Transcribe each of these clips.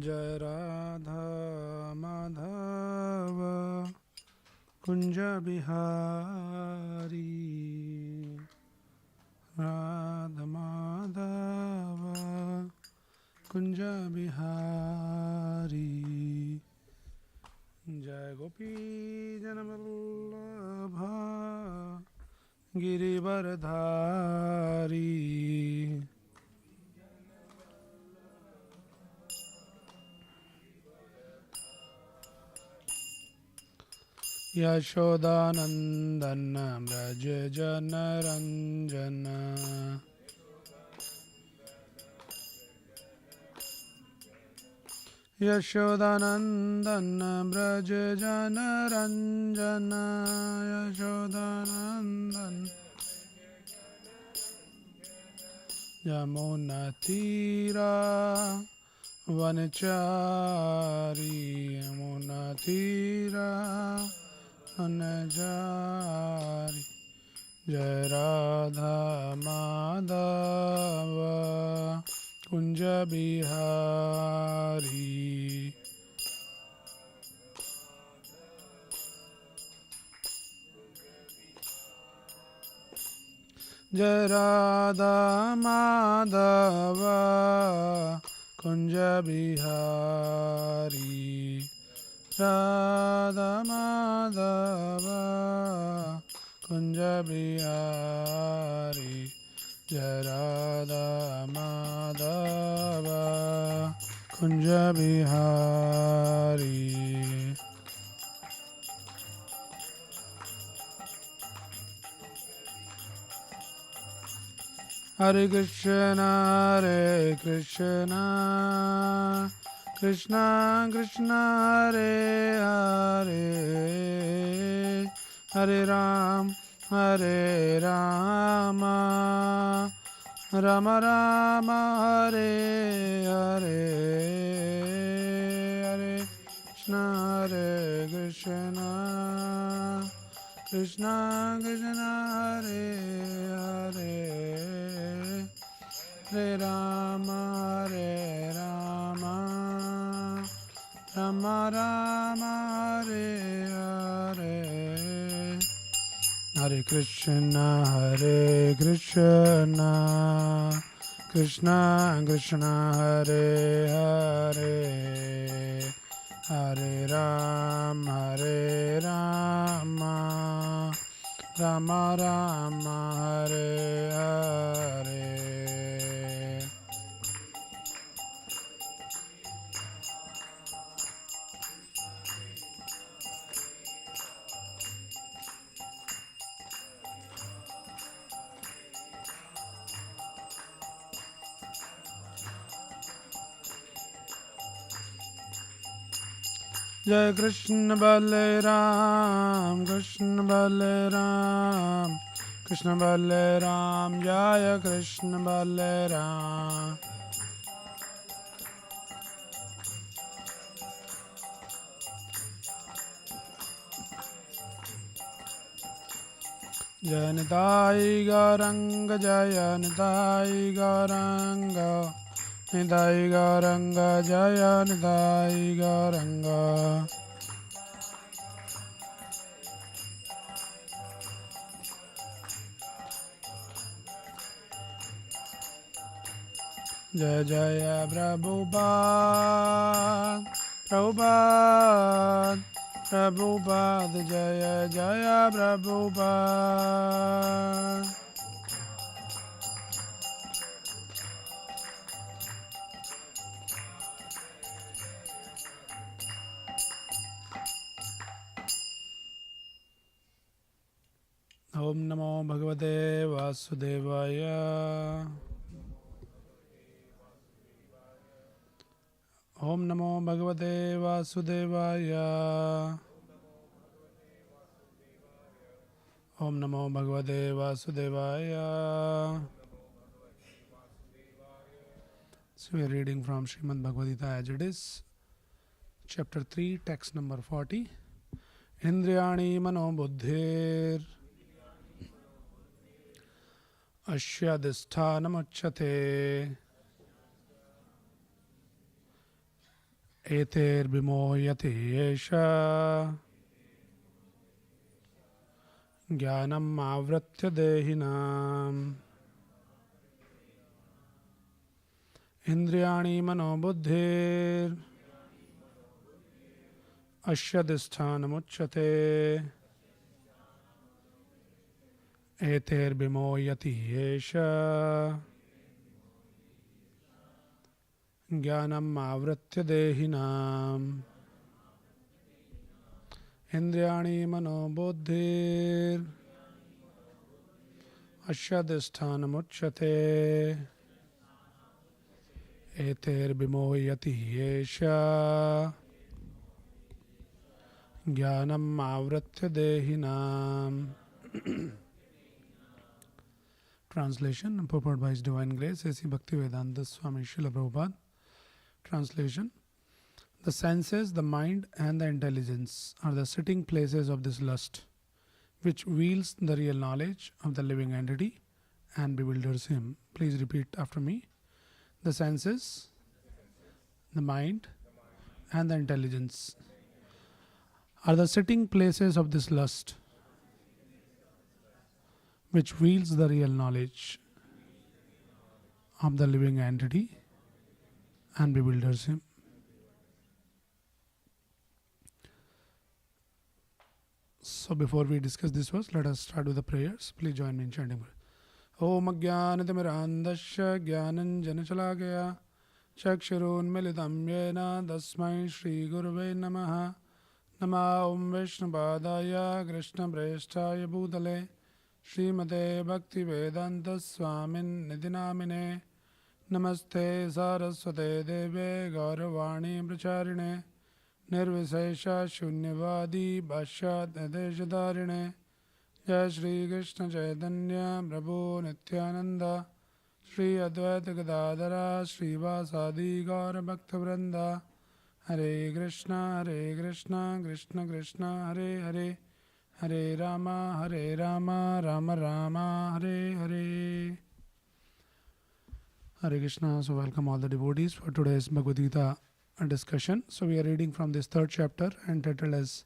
जय राधा माधव कुंज बिहारी राधा माधव कुंज बिहारी जय गोपी जनवल्लभ गिरिवरधारी यशोदानंदन व्रज जन रंजन यशोदानंदन व्रज जन रंजन यशोदानंदन यमुना तीरा वनचारी यमुना तीरा वनचारी जय राधा माधव कुंज बिहारी जय राधा माधव कुंज बिहारी राधा माधव कुंज बिहारी जय राधा माधव कुंज बिहारी हरे कृष्ण कृष्ण कृष्ण हरे हरे हरे राम राम राम हरे हरे हरे कृष्ण कृष्ण कृष्ण हरे हरे हरे राम राम राम हरे हरे हरे कृष्ण कृष्ण कृष्ण हरे हरे हरे राम राम राम हरे हरे जय कृष्ण बलराम कृष्ण बलराम जय कृष्ण बलराम जय निताई गौरंग जय निताई गौरंग निताई गौरंग जय निताई गौरंग जय जय प्रभुपाद जय जय प्रभुपाद ओम नमो भगवते वासुदेवाय ओम नमो भगवते वासुदेवाय ओम नमो भगवते वासुदेवाय So we are reading from Srimad Bhagavad Gita as it is, chapter 3, text number 40. Indriyani mano buddhir ashyadisthanam uchyate एतेर्विमोह्यते येष ज्ञानम् आवृत्य देहिनाम् इन्द्रियाणि मनोबुद्धिर् अश्यधिष्ठानमुच्यते एतेर्विमोह्यति येष ज्ञानम् आवृत्य देहिनाम् इन्द्रियाणि मनोबुद्धिर् अश्यधिष्ठानमुच्यते एतेर्विमोह्यति येष ज्ञानम् आवृत्य देहिनाम्. Translation purport by His Divine Grace A.C. Bhaktivedanta Swami Srila Prabhupada. Translation: the senses, the mind and the intelligence are the sitting places of this lust, which wields the real knowledge of the living entity and bewilders him. Please repeat after me. The senses, the mind and the intelligence are the sitting places of this lust, which wields the real knowledge of the living entity and bewilders him. So before we discuss this verse, let us start with the prayers. Please join me in chanting. Om Ajnanatimirandasya Jnananjanachalakaya Chakshurunmilitam Yena Tasmai Shri Gurave Namaha. Nama Om Vishnupadaya Krishna Prestaya Bhutale Srimate Bhaktivedanta Swamin Nidinamine. Namaste Saraswate Deve Gauravani Pracharine Nirvisesha Shunyavadi Bhashyat Adeshadarine. Jai Shri Krishna Chaitanya Prabhu Nityananda Shri Advaita Gadadara Shri Vasadi Gaura Bhakta Vrinda. Hare Krishna Krishna Krishna Hare Hare Hare Rama Rama Rama Hare Hare. Hare Krishna. So welcome all the devotees for today's Bhagavad Gita discussion. So we are reading from this third chapter entitled as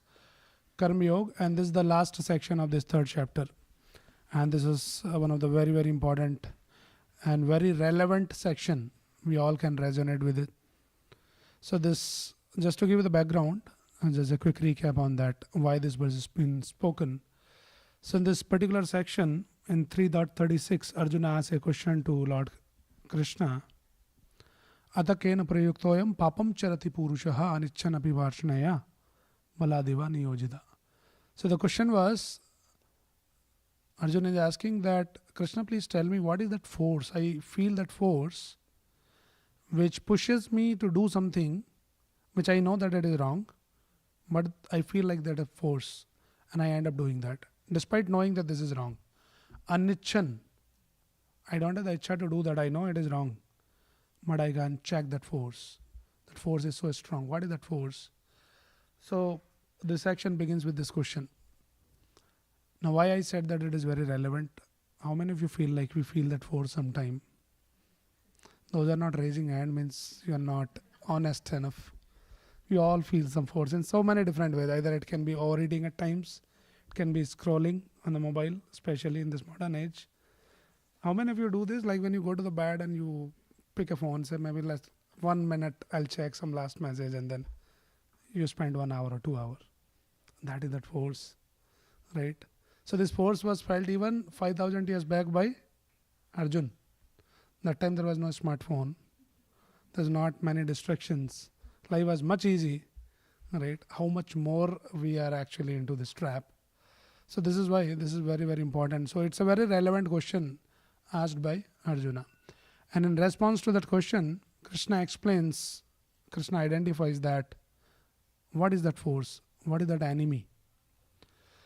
Karma Yoga, and this is the last section of this third chapter. And this is one of the very, very important and very relevant section. We all can resonate with it. So this, just to give you the background, and just a quick recap on that, why this verse has been spoken. So in this particular section, in 3.36, Arjuna asks a question to Lord Krishna. Ata kena prayuktoyam papam charati purushaha anichchanapi varshanaya baladeva niyojita. So the question was, Arjuna is asking that, Krishna, please tell me what is that force? I feel that force which pushes me to do something which I know that it is wrong, but I feel like that a force and I end up doing that despite knowing that this is wrong. Anichan, I don't have the ichcha to do that. I know it is wrong, but I can check that force. That force is so strong. What is that force? So this section begins with this question. Now why I said that it is very relevant, how many of you feel like we feel that force sometime? Those are not raising hand means you are not honest enough. We all feel some force in so many different ways. Either it can be overeating at times, it can be scrolling on the mobile, especially in this modern age. How many of you do this? Like when you go to the bed and you pick a phone, say maybe last 1 minute I'll check some last message, and then you spend 1 hour or 2 hours. That is that force, right? So this force was felt even 5,000 years back by Arjun. That time there was no smartphone. There's not many distractions. Life was much easy, right? How much more we are actually into this trap. So this is why this is very, very important. So it's a very relevant question asked by Arjuna. And in response to that question, Krishna identifies that what is that force? What is that enemy?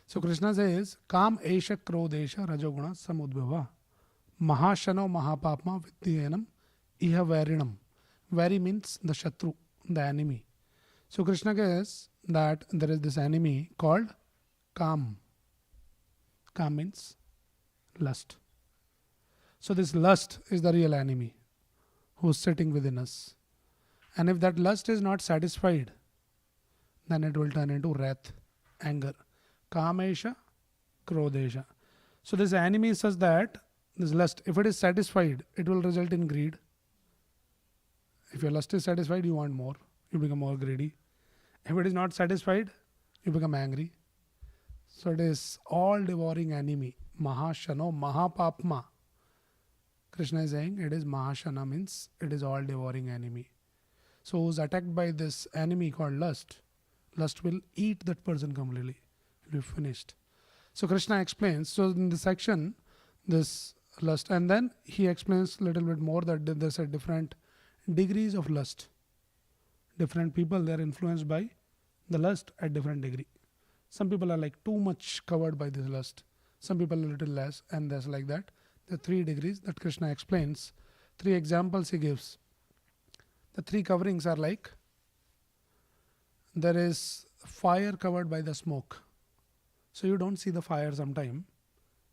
So Krishna says, Kam esha krodesha rajoguna samudbhava mahashano mahapapma vidyanam iha varinam. Vari means the shatru, the enemy. So Krishna says that there is this enemy called Kam. Kam means lust. So this lust is the real enemy who is sitting within us. And if that lust is not satisfied, then it will turn into wrath, anger. Kamesha, krodesha. So this enemy is such that this lust, if it is satisfied, it will result in greed. If your lust is satisfied, you want more, you become more greedy. If it is not satisfied, you become angry. So it is all devouring enemy. Mahashano, Mahapapma. Krishna is saying it is Mahashana, means it is all devouring enemy. So who is attacked by this enemy called lust, lust will eat that person completely. It will be finished. So Krishna explains, so in this section, this lust, and then he explains a little bit more that there's a different degrees of lust. Different people, they are influenced by the lust at different degree. Some people are like too much covered by this lust. Some people a little less, and there's like that. The 3 degrees that Krishna explains. 3 examples he gives. The 3 coverings are like, there is fire covered by the smoke. So you don't see the fire sometime,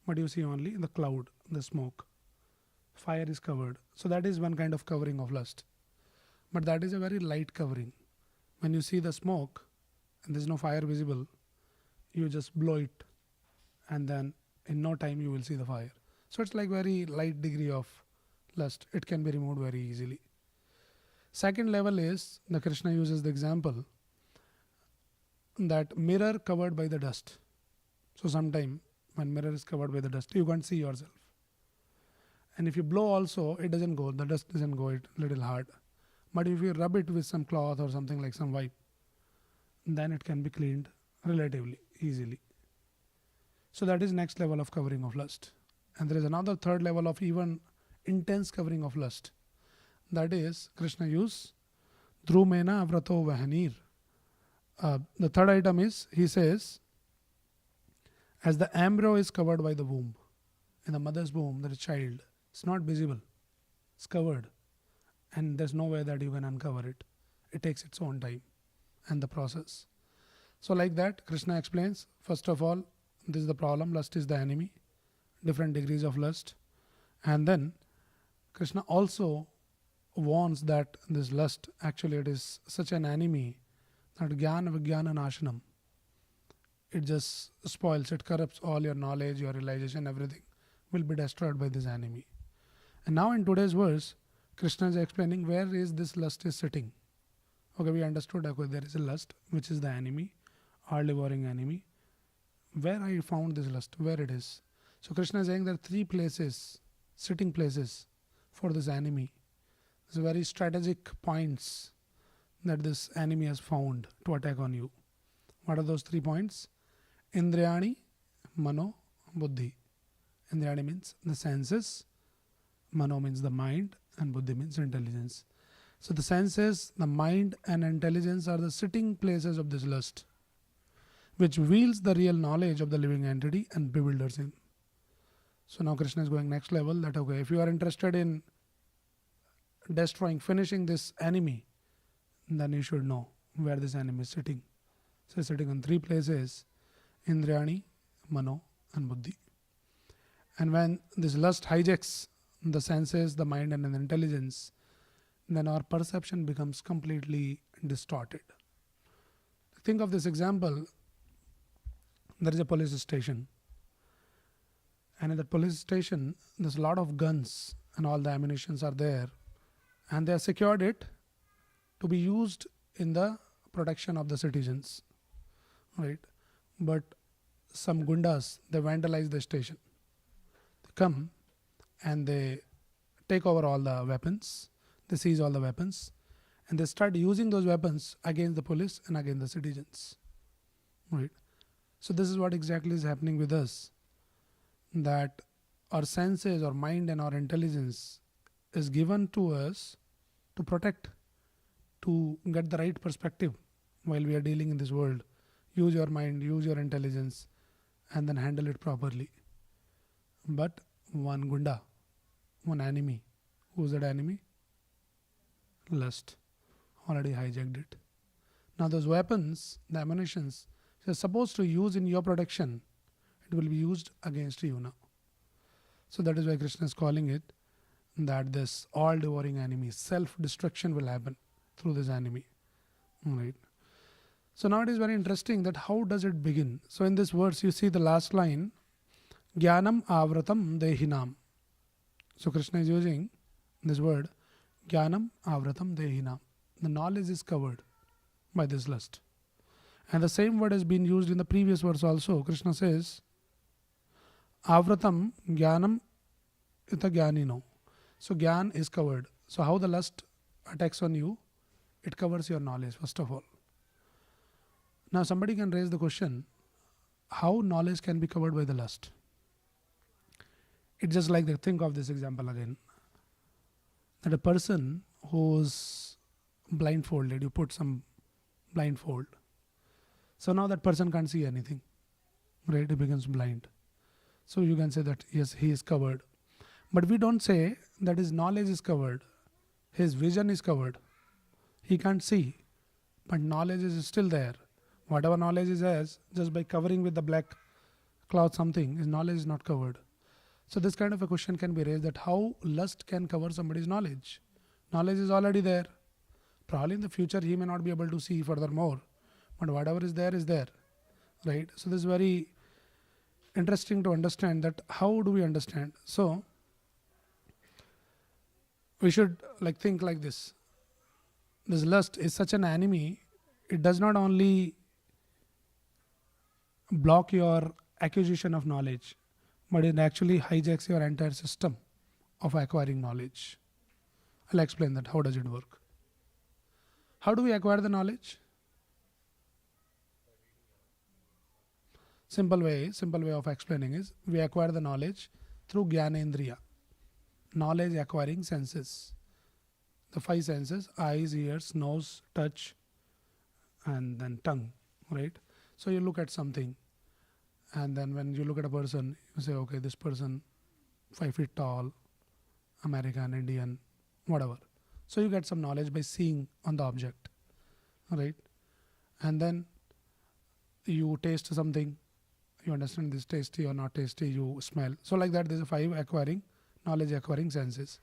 but you see only the cloud, the smoke. Fire is covered. So that is one kind of covering of lust. But that is a very light covering. When you see the smoke and there is no fire visible, you just blow it, and then in no time you will see the fire. So it's like very light degree of lust. It can be removed very easily. Second level is, the Krishna uses the example that mirror covered by the dust. So sometime when mirror is covered by the dust, you can't see yourself. And if you blow also, it doesn't go, the dust doesn't go, it little hard. But if you rub it with some cloth or something like some wipe, then it can be cleaned relatively easily. So that is next level of covering of lust. And there is another third level of even intense covering of lust. That is, Krishna use Drumena Avrato Vahanir. The third item is, he says, as the embryo is covered by the womb, in the mother's womb, there is child. It's not visible. It's covered. And there's no way that you can uncover it. It takes its own time and the process. So like that, Krishna explains, first of all, this is the problem, lust is the enemy, different degrees of lust. And then Krishna also warns that this lust, actually it is such an enemy that Jnana Vijnana Nashanam. It just spoils, it corrupts all your knowledge, your realization, everything will be destroyed by this enemy. And now in today's verse, Krishna is explaining where is this lust is sitting. Okay, we understood, okay, there is a lust, which is the enemy, all devouring enemy. Where I found this lust, where it is. So Krishna is saying there are 3 places, sitting places for this enemy. There's very strategic points that this enemy has found to attack on you. What are those 3 points? Indriyani, Mano, Buddhi. Indriyani means the senses, Mano means the mind, and Buddhi means intelligence. So the senses, the mind and intelligence are the sitting places of this lust, which wields the real knowledge of the living entity and bewilders him. So now Krishna is going next level, that okay, if you are interested in destroying, finishing this enemy, then you should know where this enemy is sitting. So it's sitting on 3 places, Indriyani, Mano and Buddhi. And when this lust hijacks the senses, the mind and the intelligence, then our perception becomes completely distorted. Think of this example. There is a police station, and in that police station there's a lot of guns and all the ammunitions are there, and they have secured it to be used in the protection of the citizens, right? But some gundas, they vandalize the station. They come and they take over all the weapons, they seize all the weapons, and they start using those weapons against the police and against the citizens, right? So this is what exactly is happening with us, that our senses, our mind and our intelligence is given to us to protect, to get the right perspective while we are dealing in this world. Use your mind, use your intelligence, and then handle it properly. But one gunda, one enemy, who's that enemy? Lust, already hijacked it. Now those weapons, the ammunitions, you're supposed to use in your protection, it will be used against you now. So that is why Krishna is calling it that this all devouring enemy, self-destruction will happen through this enemy. Right. So now it is very interesting that how does it begin? So in this verse you see the last line, Jnanam avratam dehinam. So Krishna is using this word, Jnanam avratam dehinam. The knowledge is covered by this lust. And the same word has been used in the previous verse also. Krishna says, Avratam Jnanam ita Jnanino. So Jnan is covered. So how the lust attacks on you? It covers your knowledge, first of all. Now somebody can raise the question, how knowledge can be covered by the lust? It's just like that. Think of this example again. That a person who's blindfolded, you put some blindfold. So now that person can't see anything. Right? He becomes blind. So you can say that yes, he is covered. But we don't say that his knowledge is covered. His vision is covered. He can't see. But knowledge is still there. Whatever knowledge he has, just by covering with the black cloth something, his knowledge is not covered. So this kind of a question can be raised, that how lust can cover somebody's knowledge. Knowledge is already there. Probably in the future he may not be able to see furthermore. But whatever is there is there. Right? So this is very interesting to understand, that how do we understand. So we should think like this. This lust is such an enemy. It does not only block your acquisition of knowledge, but it actually hijacks your entire system of acquiring knowledge. I'll explain that. How does it work? How do we acquire the knowledge? Simple way of explaining is, we acquire the knowledge through Jnanendriya, knowledge acquiring senses. The 5 senses, eyes, ears, nose, touch, and then tongue, right? So you look at something, and then when you look at a person, you say, okay, this person 5 feet tall, American, Indian, whatever. So you get some knowledge by seeing on the object, right? And then you taste something, you understand this tasty or not tasty, you smell. So like that, there's a 5 knowledge acquiring senses.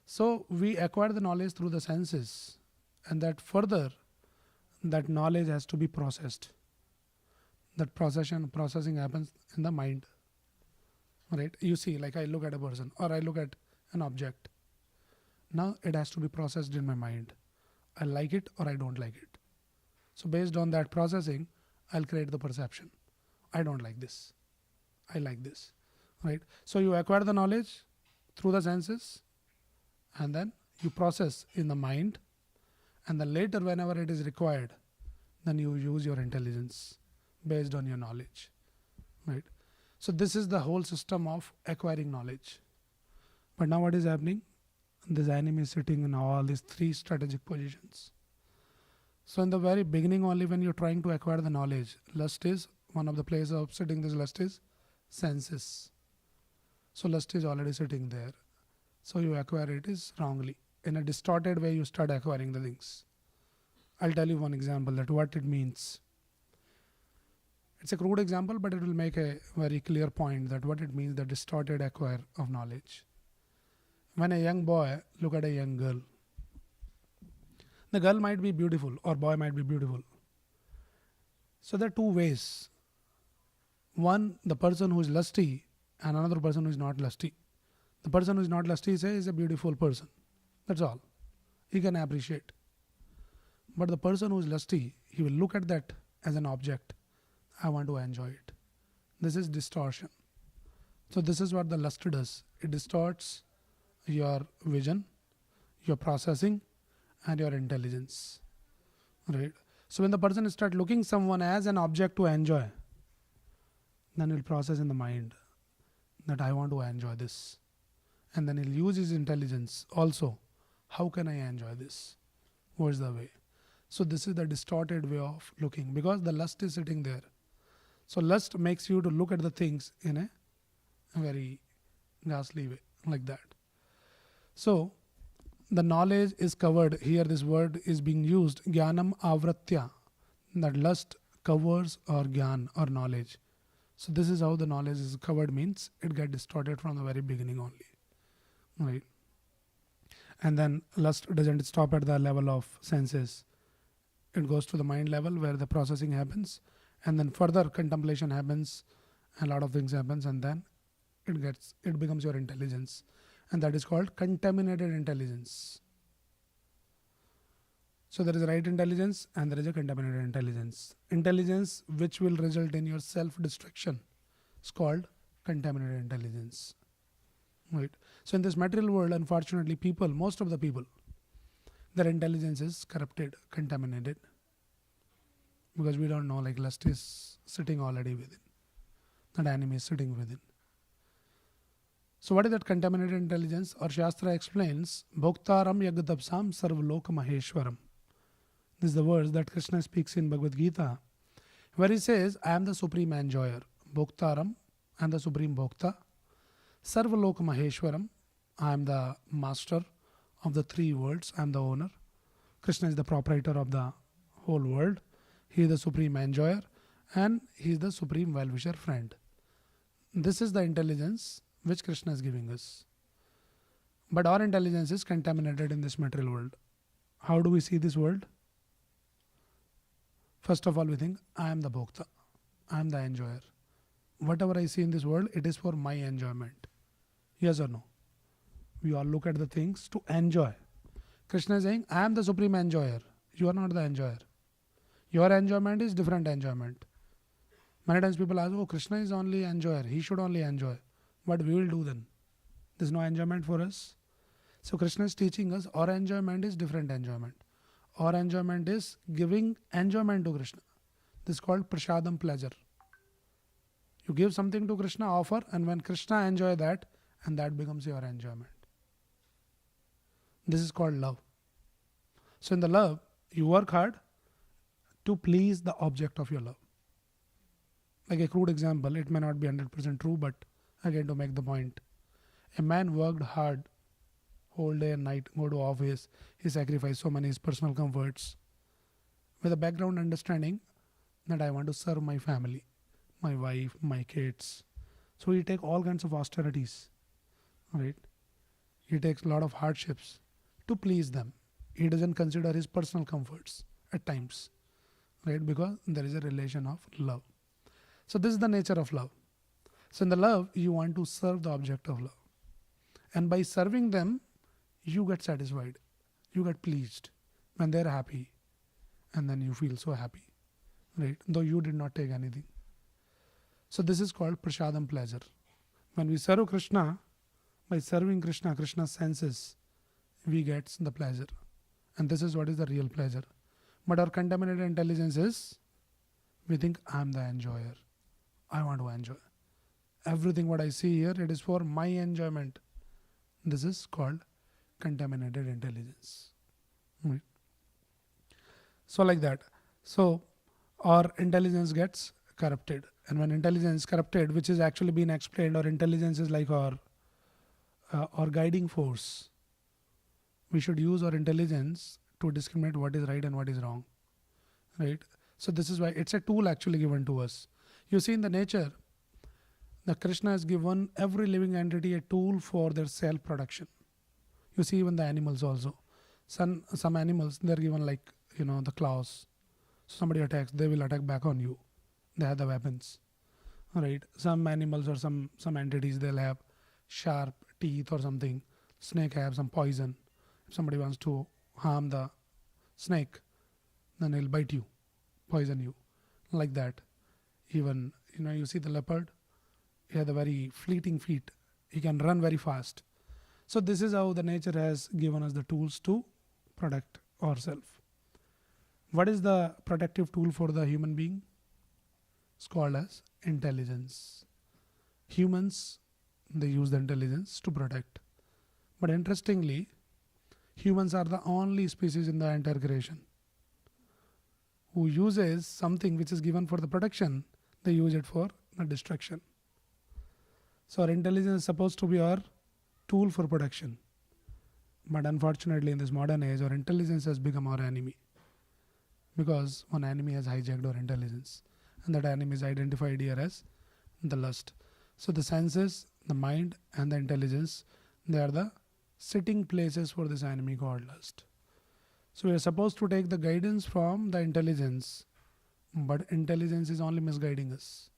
So we acquire the knowledge through the senses, and that further, that knowledge has to be processed. That processing happens in the mind. Right? You see, like I look at a person or I look at an object. Now it has to be processed in my mind. I like it or I don't like it. So based on that processing, I'll create the perception. I don't like this. I like this. Right? So you acquire the knowledge through the senses, and then you process in the mind, and then later whenever it is required, then you use your intelligence based on your knowledge. Right? So this is the whole system of acquiring knowledge. But now what is happening? This enemy is sitting in all these 3 strategic positions. So in the very beginning only, when you're trying to acquire the knowledge, lust is one of the places of sitting. This lust is senses. So lust is already sitting there. So you acquire it is wrongly. In a distorted way, you start acquiring the things. I'll tell you one example that what it means. It's a crude example, but it will make a very clear point that what it means, the distorted acquire of knowledge. When a young boy look at a young girl, the girl might be beautiful or boy might be beautiful. So there are 2 ways. One, the person who is lusty, and another person who is not lusty. The person who is not lusty, say, is a beautiful person. That's all. He can appreciate. But the person who is lusty, he will look at that as an object. I want to enjoy it. This is distortion. So this is what the lust does. It distorts your vision, your processing, and your intelligence. Right? So when the person starts looking someone as an object to enjoy, then he'll process in the mind that I want to enjoy this. And then he'll use his intelligence also. How can I enjoy this? What's the way? So this is the distorted way of looking, because the lust is sitting there. So lust makes you to look at the things in a very ghastly way, like that. So the knowledge is covered. Here this word is being used, jnanam avratya, that lust covers or jnan or knowledge. So this is how the knowledge is covered, means it gets distorted from the very beginning only. Right? And then lust doesn't stop at the level of senses. It goes to the mind level where the processing happens, and then further contemplation happens, a lot of things happens, and then it becomes your intelligence, and that is called contaminated intelligence. So there is a right intelligence and there is a contaminated intelligence. Intelligence which will result in your self-destruction is called contaminated intelligence. Right. So in this material world, unfortunately, most of the people, their intelligence is corrupted, contaminated, because we don't know, like lust is sitting already within. That enemy is sitting within. So what is that contaminated intelligence? Or Shastra explains, Bhoktaram Yagadapsam Sarvaloka Maheshwaram. This is the verse that Krishna speaks in Bhagavad Gita, where he says, I am the supreme enjoyer. Bhoktaram, I am the supreme Bhokta. Sarvaloka Maheshwaram, I am the master of the three worlds. I am the owner. Krishna is the proprietor of the whole world. He is the supreme enjoyer and he is the supreme well-wisher friend. This is the intelligence which Krishna is giving us. But our intelligence is contaminated in this material world. How do we see this world? First of all, we think, I am the Bhokta. I am the enjoyer. Whatever I see in this world, it is for my enjoyment. Yes or no? We all look at the things to enjoy. Krishna is saying, I am the supreme enjoyer. You are not the enjoyer. Your enjoyment is different enjoyment. Many times people ask, oh, Krishna is only enjoyer. He should only enjoy. What we will do then? There is no enjoyment for us. So Krishna is teaching us our enjoyment is different enjoyment. Our enjoyment is giving enjoyment to Krishna. This is called prasadam, pleasure. You give something to Krishna, offer, and when Krishna enjoy that, and that becomes your enjoyment. This is called love. So in the love, you work hard to please the object of your love. Like a crude example, it may not be 100% true, but again to make the point. A man worked hard whole day and night, go to office, he sacrificed so many his personal comforts with a background understanding that I want to serve my family, my wife, my kids. So he takes all kinds of austerities, right? He takes a lot of hardships to please them. He doesn't consider his personal comforts at times, right? Because there is a relation of love. So this is the nature of love. So in the love, you want to serve the object of love. And by serving them, you get satisfied. You get pleased when they're happy. And then you feel so happy, right? Though you did not take anything. So this is called prasadam, pleasure. When we serve Krishna, by serving Krishna, Krishna's senses, we get the pleasure. And this is what is the real pleasure. But our contaminated intelligence is, we think I am the enjoyer. I want to enjoy. Everything what I see here, it is for my enjoyment. This is called contaminated intelligence. Right. So like that. So our intelligence gets corrupted. And when intelligence is corrupted, which is actually been explained, our intelligence is like our guiding force. We should use our intelligence to discriminate what is right and what is wrong. Right. So this is why it's a tool actually given to us. You see in the nature, the Krishna has given every living entity a tool for their self-production. You see even the animals also. Some animals, they're given like, the claws. So somebody attacks, they will attack back on you. They have the weapons. Right? Some animals or some entities, they'll have sharp teeth or something. Snake have some poison. If somebody wants to harm the snake, then he'll bite you, poison you. Like that. Even, you see the leopard, he has the very fleeting feet. He can run very fast. So this is how the nature has given us the tools to protect ourselves. What is the protective tool for the human being? It's called as intelligence. Humans, they use the intelligence to protect. But interestingly, humans are the only species in the entire creation who uses something which is given for the protection, they use it for the destruction. So our intelligence is supposed to be our tool for protection. But unfortunately in this modern age, our intelligence has become our enemy. Because one enemy has hijacked our intelligence. And that enemy is identified here as the lust. So the senses, the mind and the intelligence, they are the sitting places for this enemy called lust. So we are supposed to take the guidance from the intelligence, but intelligence is only misguiding us.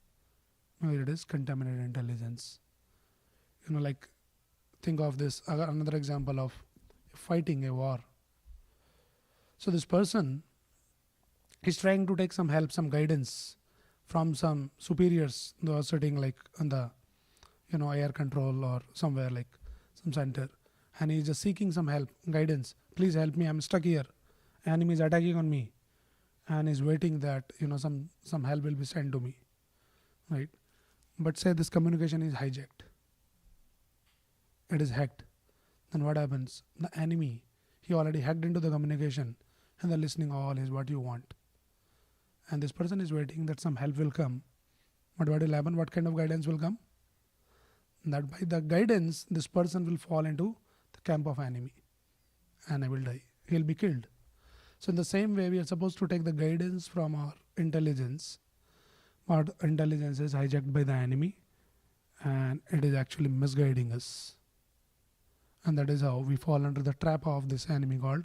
Here it is contaminated intelligence. Like think of this another example of fighting a war. So this person is trying to take some help, some guidance from some superiors who are sitting like on the air control or somewhere like some center, and he's just seeking some help, guidance. Please help me, I'm stuck here. Enemy is attacking on me, and he's waiting that some help will be sent to me, right? But say this communication is hijacked, it is hacked. Then what happens? The enemy, he already hacked into the communication, and the listening all is what you want. And this person is waiting that some help will come. But what will happen? What kind of guidance will come? That by the guidance, this person will fall into the camp of enemy, and I will die. He'll be killed. So in the same way, we are supposed to take the guidance from our intelligence. Our intelligence is hijacked by the enemy, and it is actually misguiding us. And that is how we fall under the trap of this enemy called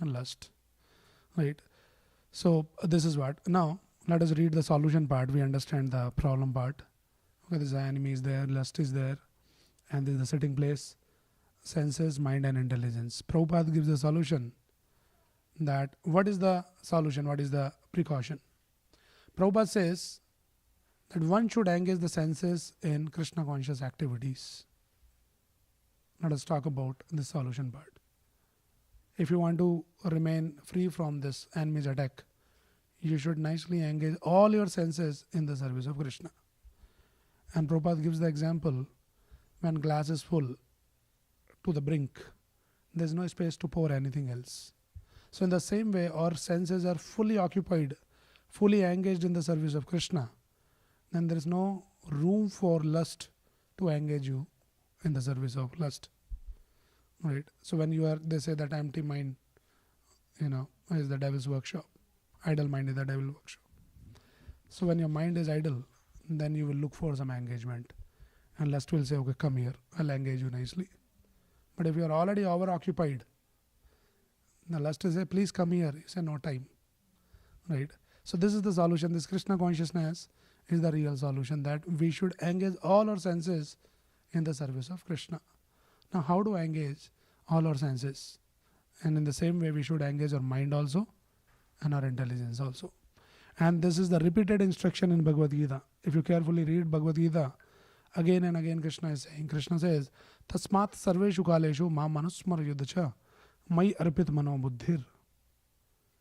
lust. Right? So this is what. Now let us read the solution part. We understand the problem part. Okay, this enemy is there, lust is there, and this is the sitting place, senses, mind and intelligence. Prabhupada gives the solution. That what is the solution? What is the precaution? Prabhupada says that one should engage the senses in Krishna conscious activities. Let us talk about the solution part. If you want to remain free from this enemy's attack, you should nicely engage all your senses in the service of Krishna. And Prabhupada gives the example, when glass is full to the brink, there is no space to pour anything else. So in the same way, our senses are fully occupied, fully engaged in the service of Krishna, then there is no room for lust to engage you in the service of lust. Right? So when they say that empty mind, is the devil's workshop. Idle mind is the devil's workshop. So when your mind is idle, then you will look for some engagement. And lust will say, okay, come here, I'll engage you nicely. But if you are already over-occupied, the lust will say, please come here. You say, no time. Right? So this is the solution. This Krishna consciousness is the real solution, that we should engage all our senses in the service of Krishna. Now how to engage all our senses? And in the same way, we should engage our mind also and our intelligence also. And this is the repeated instruction in Bhagavad Gita. If you carefully read Bhagavad Gita, again and again Krishna is saying, Krishna says, Tasmat sarveshu kaleshu ma manusmar yudhacha mai arpit mano buddhir.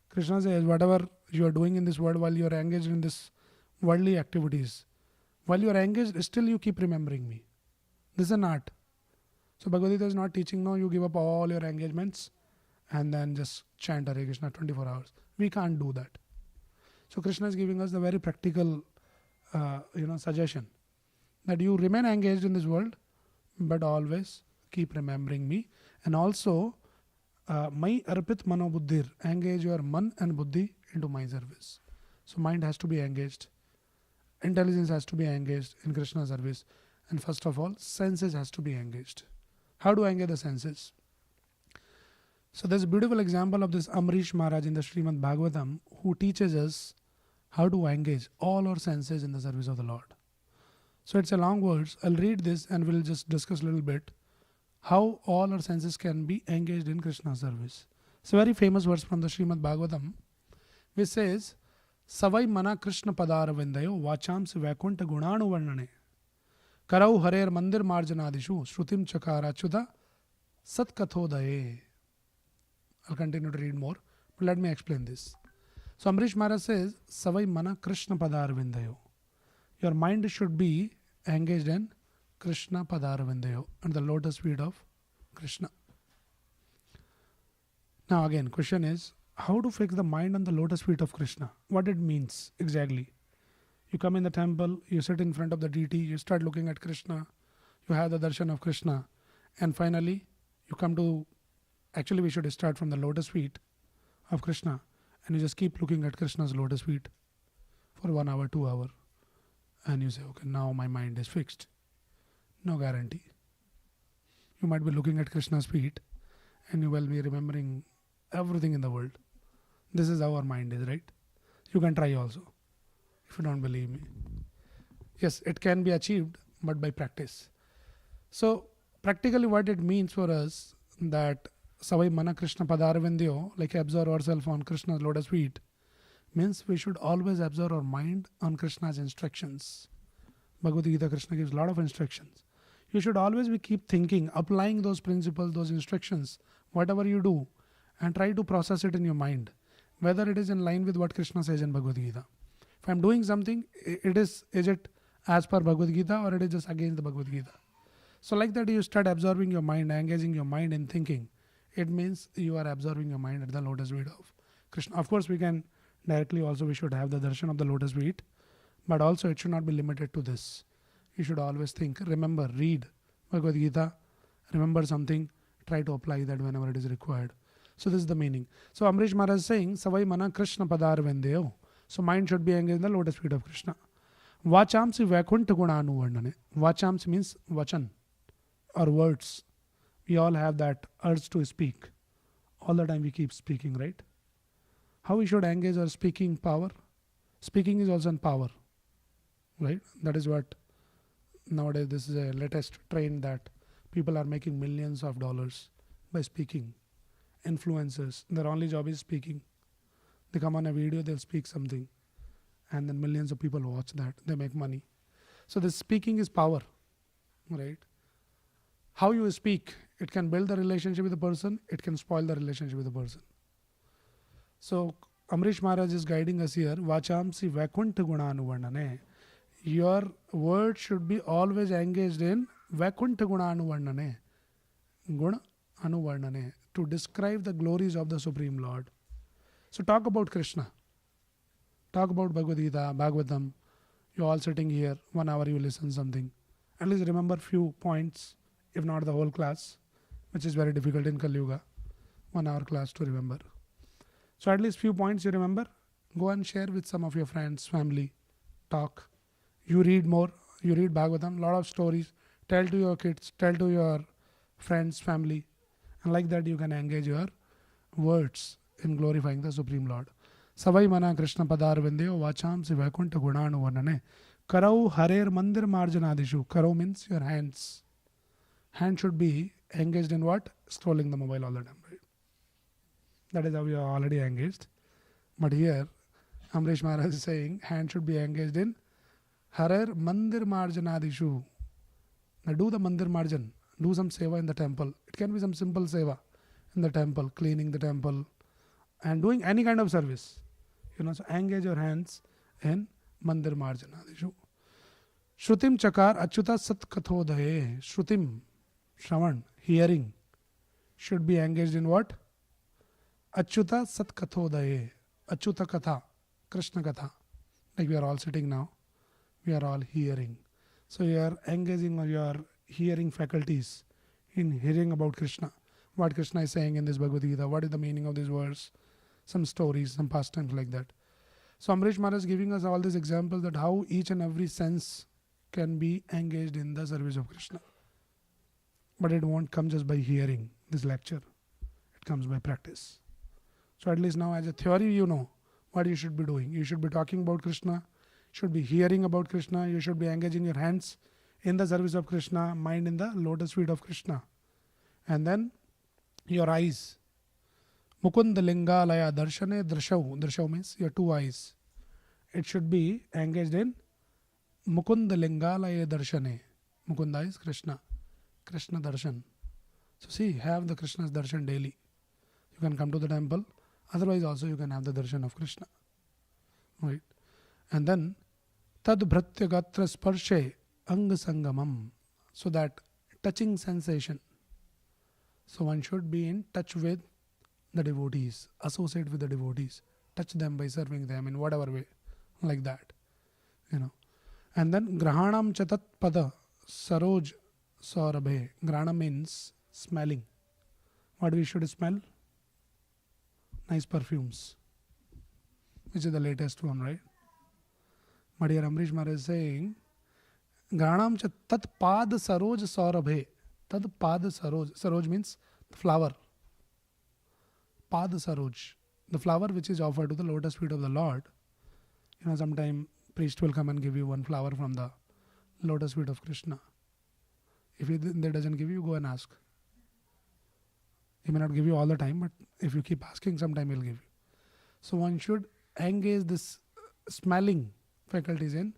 Krishna says, whatever you are doing in this world, while you are engaged in this worldly activities, while you are engaged, still you keep remembering me. This is an art. So Bhagavad Gita is not teaching, no, you give up all your engagements and then just chant Hare Krishna 24 hours. We can't do that. So Krishna is giving us the very practical suggestion, that you remain engaged in this world, but always keep remembering me. And also, Mai arpit mano buddhir, engage your man and buddhi into my service. So mind has to be engaged, intelligence has to be engaged in Krishna service, and first of all, senses has to be engaged. How do I engage the senses? So there's a beautiful example of this Amrish Maharaj in the Srimad Bhagavatam, who teaches us how to engage all our senses in the service of the Lord. So it's a long words. I'll read this and we'll just discuss a little bit how all our senses can be engaged in Krishna's service. It's a very famous verse from the Srimad Bhagavatam, which says, Savai mana Krishna padara vendayo vacham se vaikuntha gunanu varnane karau harer mandir marjanadishu shrutim chakara chuda sat kathodaye. I'll continue to read more, but let me explain this. So Amrish Maharaj says, Savai mana Krishna padara vendayo. Your mind should be engaged in Krishna padara vendayo, and the lotus feet of Krishna. Now again, question is, how to fix the mind on the lotus feet of Krishna? What it means exactly? You come in the temple, you sit in front of the deity, you start looking at Krishna, you have the darshan of Krishna, and finally you come to, actually we should start from the lotus feet of Krishna, and you just keep looking at Krishna's lotus feet for 1 hour, 2 hours, and you say, okay, now my mind is fixed. No guarantee. You might be looking at Krishna's feet and you will be remembering everything in the world. This is how our mind is, right? You can try also if you don't believe me. Yes, it can be achieved, but by practice. So practically what it means for us that Savai Mana Krishna Padarvindyo, like absorb ourselves on Krishna's lotus feet, means we should always absorb our mind on Krishna's instructions. Bhagavad Gita, Krishna gives a lot of instructions. You should always be keep thinking, applying those principles, those instructions, whatever you do, and try to process it in your mind, whether it is in line with what Krishna says in Bhagavad Gita. If I am doing something, is it as per Bhagavad Gita or it is just against the Bhagavad Gita? So like that you start absorbing your mind, engaging your mind in thinking. It means you are absorbing your mind at the lotus feet of Krishna. Of course, we can directly also, we should have the darshan of the lotus feet, but also it should not be limited to this. You should always think, remember, read Bhagavad Gita, remember something, try to apply that whenever it is required. So this is the meaning. So Amrish Maharaj is saying, Savai Mana Krishna Padar Vendeo. So mind should be engaged in the lotus feet of Krishna. Vachamsi Vaikuntha Gunanu Varnane. Vachamsi means vachan or words. We all have that urge to speak. All the time we keep speaking, right? How we should engage our speaking power? Speaking is also in power, right? That is what nowadays this is a latest trend that people are making millions of dollars by speaking. Influencers, their only job is speaking. They come on a video, they'll speak something, and then millions of people watch that. They make money. So this speaking is power, right? How you speak, it can build the relationship with the person, it can spoil the relationship with the person. So Amrish Maharaj is guiding us here. Vachamsi Vaikuntha Gunanuvarnane. Your word should be always engaged in Vaikuntha Gunanuvarnane. Guna Anuvarnane. To describe the glories of the Supreme Lord. So talk about Krishna. Talk about Bhagavad Gita, Bhagavatam. You're all sitting here, 1 hour you listen something. At least remember few points, if not the whole class, which is very difficult in Kali Yuga. 1 hour class to remember. So at least few points you remember. Go and share with some of your friends, family. Talk. You read more. You read Bhagavatam, lot of stories. Tell to your kids, tell to your friends, family. And like that you can engage your words in glorifying the Supreme Lord. Savai Mana Krishna Padar Vendeo Vacham Si Vaikuntha Gunanu Varnane. Karau Harer Mandir Marjanadishu. Karau means your hands. Hand should be engaged in what? Scrolling the mobile all the time, right? That is how we are already engaged. But here, Amrish Maharaj is saying, hand should be engaged in Harer Mandir Marjanadishu. Now do the Mandir Marjan. Do some seva in the temple. It can be some simple seva in the temple, cleaning the temple, and doing any kind of service. So engage your hands in Mandir Marjanadishu. Shrutim Chakar Achyuta Sat Kathodhaye. Shrutim, Shravan, hearing, should be engaged in what? Achyuta Sat Kathodhaye. Achyuta Katha, Krishna Katha. Like we are all sitting now, we are all hearing. So you are engaging your hearing faculties in hearing about Krishna. What Krishna is saying in this Bhagavad Gita, what is the meaning of these words, some stories, some pastimes like that. So Amrish Maharaj is giving us all these examples that how each and every sense can be engaged in the service of Krishna. But it won't come just by hearing this lecture. It comes by practice. So at least now as a theory you know what you should be doing. You should be talking about Krishna, should be hearing about Krishna, you should be engaging your hands in the service of Krishna, mind in the lotus feet of Krishna. And then your eyes. Mukunda Lingalaya Darshane Drashau. Drashau means your two eyes. It should be engaged in Mukunda Lingalaya Darshane. Mukunda is Krishna. Krishna Darshan. So see, have the Krishna's Darshan daily. You can come to the temple. Otherwise also you can have the Darshan of Krishna. Right? And then Tad Bhratya Gatra Sparshe Anga Sangamam. So that touching sensation. So one should be in touch with the devotees, associate with the devotees, touch them by serving them in whatever way, like that. And then Grahanam Chatat Pada Saroj Saurabhe. Grahana means smelling. What we should smell? Nice perfumes, which is the latest one, right? But here Amrish Maharaj is saying, Granam cha tat pad saroj saurabhe. Tad pad saroj. Saroj means flower. Pad saroj. The flower which is offered to the lotus feet of the Lord. Sometime priest will come and give you one flower from the lotus feet of Krishna. If they doesn't give you, go and ask. He may not give you all the time, but if you keep asking, sometime he'll give you. So one should engage this smelling faculties in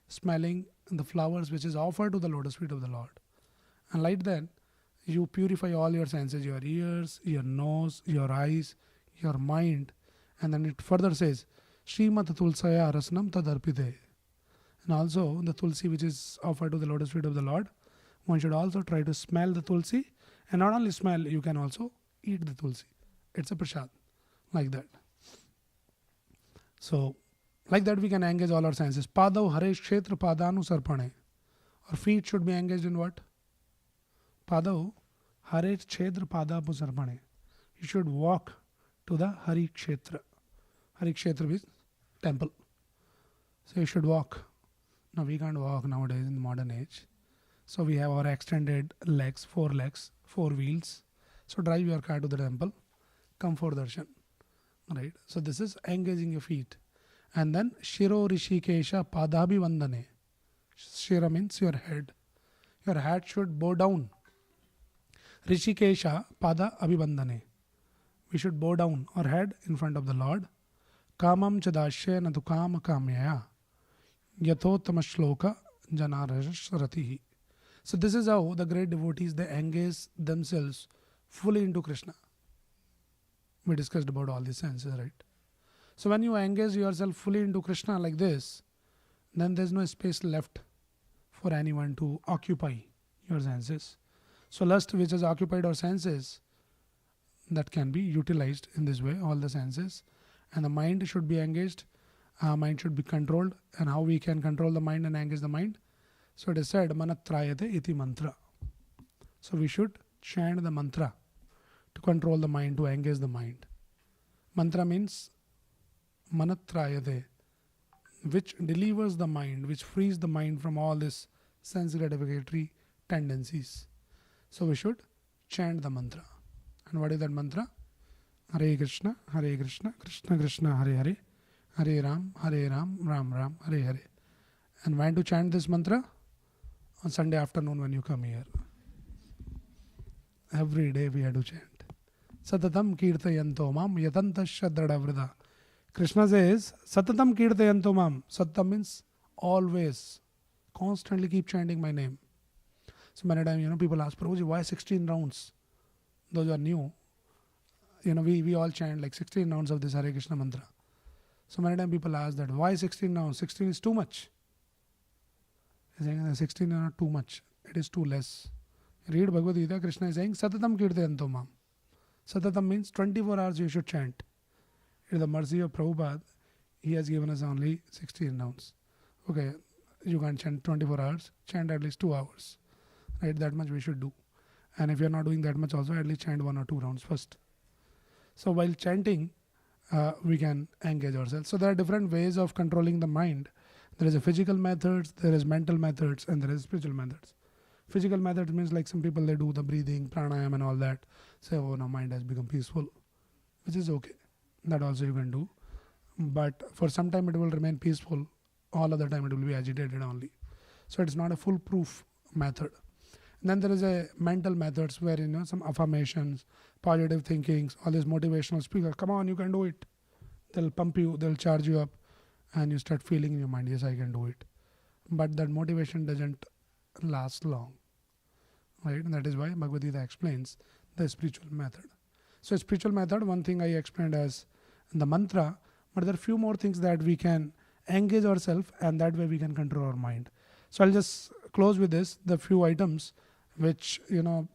smelling the flowers which is offered to the lotus feet of the Lord. And like that, you purify all your senses, your ears, your nose, your eyes, your mind. And then it further says, Srimat Tulsaya Rasnam Tadarpite. And also the tulsi which is offered to the lotus feet of the Lord, one should also try to smell the tulsi. And not only smell, you can also eat the tulsi. It's a prasad. Like that. So, like that we can engage all our senses. Padav hare kshetra padanu sarpane. Our feet should be engaged in what? Padav hare kshetra padapu sarpane. You should walk to the Hari Kshetra. Hari Kshetra means temple. So you should walk. Now we can't walk nowadays in the modern age. So we have our extended legs, 4 wheels. So drive your car to the temple. Come for darshan. Right? So this is engaging your feet. And then Shiro Rishikesha Padabhi Vandane. Shira means your head. Your head should bow down. Rishikesha Pada Abhivandane. We should bow down our head in front of the Lord. Kamam Chadashe Nadukam Kamyaya. Yathottama Shloka Janarasratihi. So this is how the great devotees, they engage themselves fully into Krishna. We discussed about all these senses, right? So when you engage yourself fully into Krishna like this, then there's no space left for anyone to occupy your senses. So lust which has occupied our senses, that can be utilized in this way, all the senses. And the mind should be engaged, mind should be controlled. And how we can control the mind and engage the mind? So it is said, Manatrayate iti mantra. So we should chant the mantra to control the mind, to engage the mind. Mantra means Manatrayate, which delivers the mind, which frees the mind from all these sense gratificatory tendencies. So we should chant the mantra. And what is that mantra? Hare Krishna, Krishna Krishna, Hare Hare, Hare Ram, Ram Ram, Hare Hare. And when to chant this mantra? On Sunday afternoon when you come here. Every day we have to chant. Satatam kirtayanto mam yatantasya dradavrida. Krishna says, Satatam kirtayanto mam. Satatam means always. Constantly keep chanting my name. So many times, people ask, Prabhuji, why 16 rounds? Those who are new, we all chant like 16 rounds of this Hare Krishna mantra. So many times people ask that, why 16 rounds? 16 is too much. He's saying that 16 is not too much. It is too less. Read Bhagavad Gita, Krishna is saying, Satatam kirtayanto mam. Satatam means 24 hours you should chant. In the mercy of Prabhupada, he has given us only 16 rounds. Okay, you can't chant 24 hours, chant at least 2 hours. Right, that much we should do. And if you're not doing that much also, at least chant 1 or 2 rounds first. So while chanting, we can engage ourselves. So there are different ways of controlling the mind. There is a physical methods, there is mental methods, and there is spiritual methods. Physical methods means like some people, they do the breathing, pranayam and all that. Say, oh, now mind has become peaceful, which is okay. That also you can do. But for some time it will remain peaceful. All other time it will be agitated only. So it's not a foolproof method. And then there is a mental methods where, some affirmations, positive thinkings, all these motivational speakers. Come on, you can do it. They'll pump you, they'll charge you up. And you start feeling in your mind, yes, I can do it. But that motivation doesn't last long. Right? And that is why Bhagavad Gita explains the spiritual method. So spiritual method, one thing I explained as the mantra, but there are few more things that we can engage ourselves, and that way we can control our mind. So I'll just close with this, the few items which,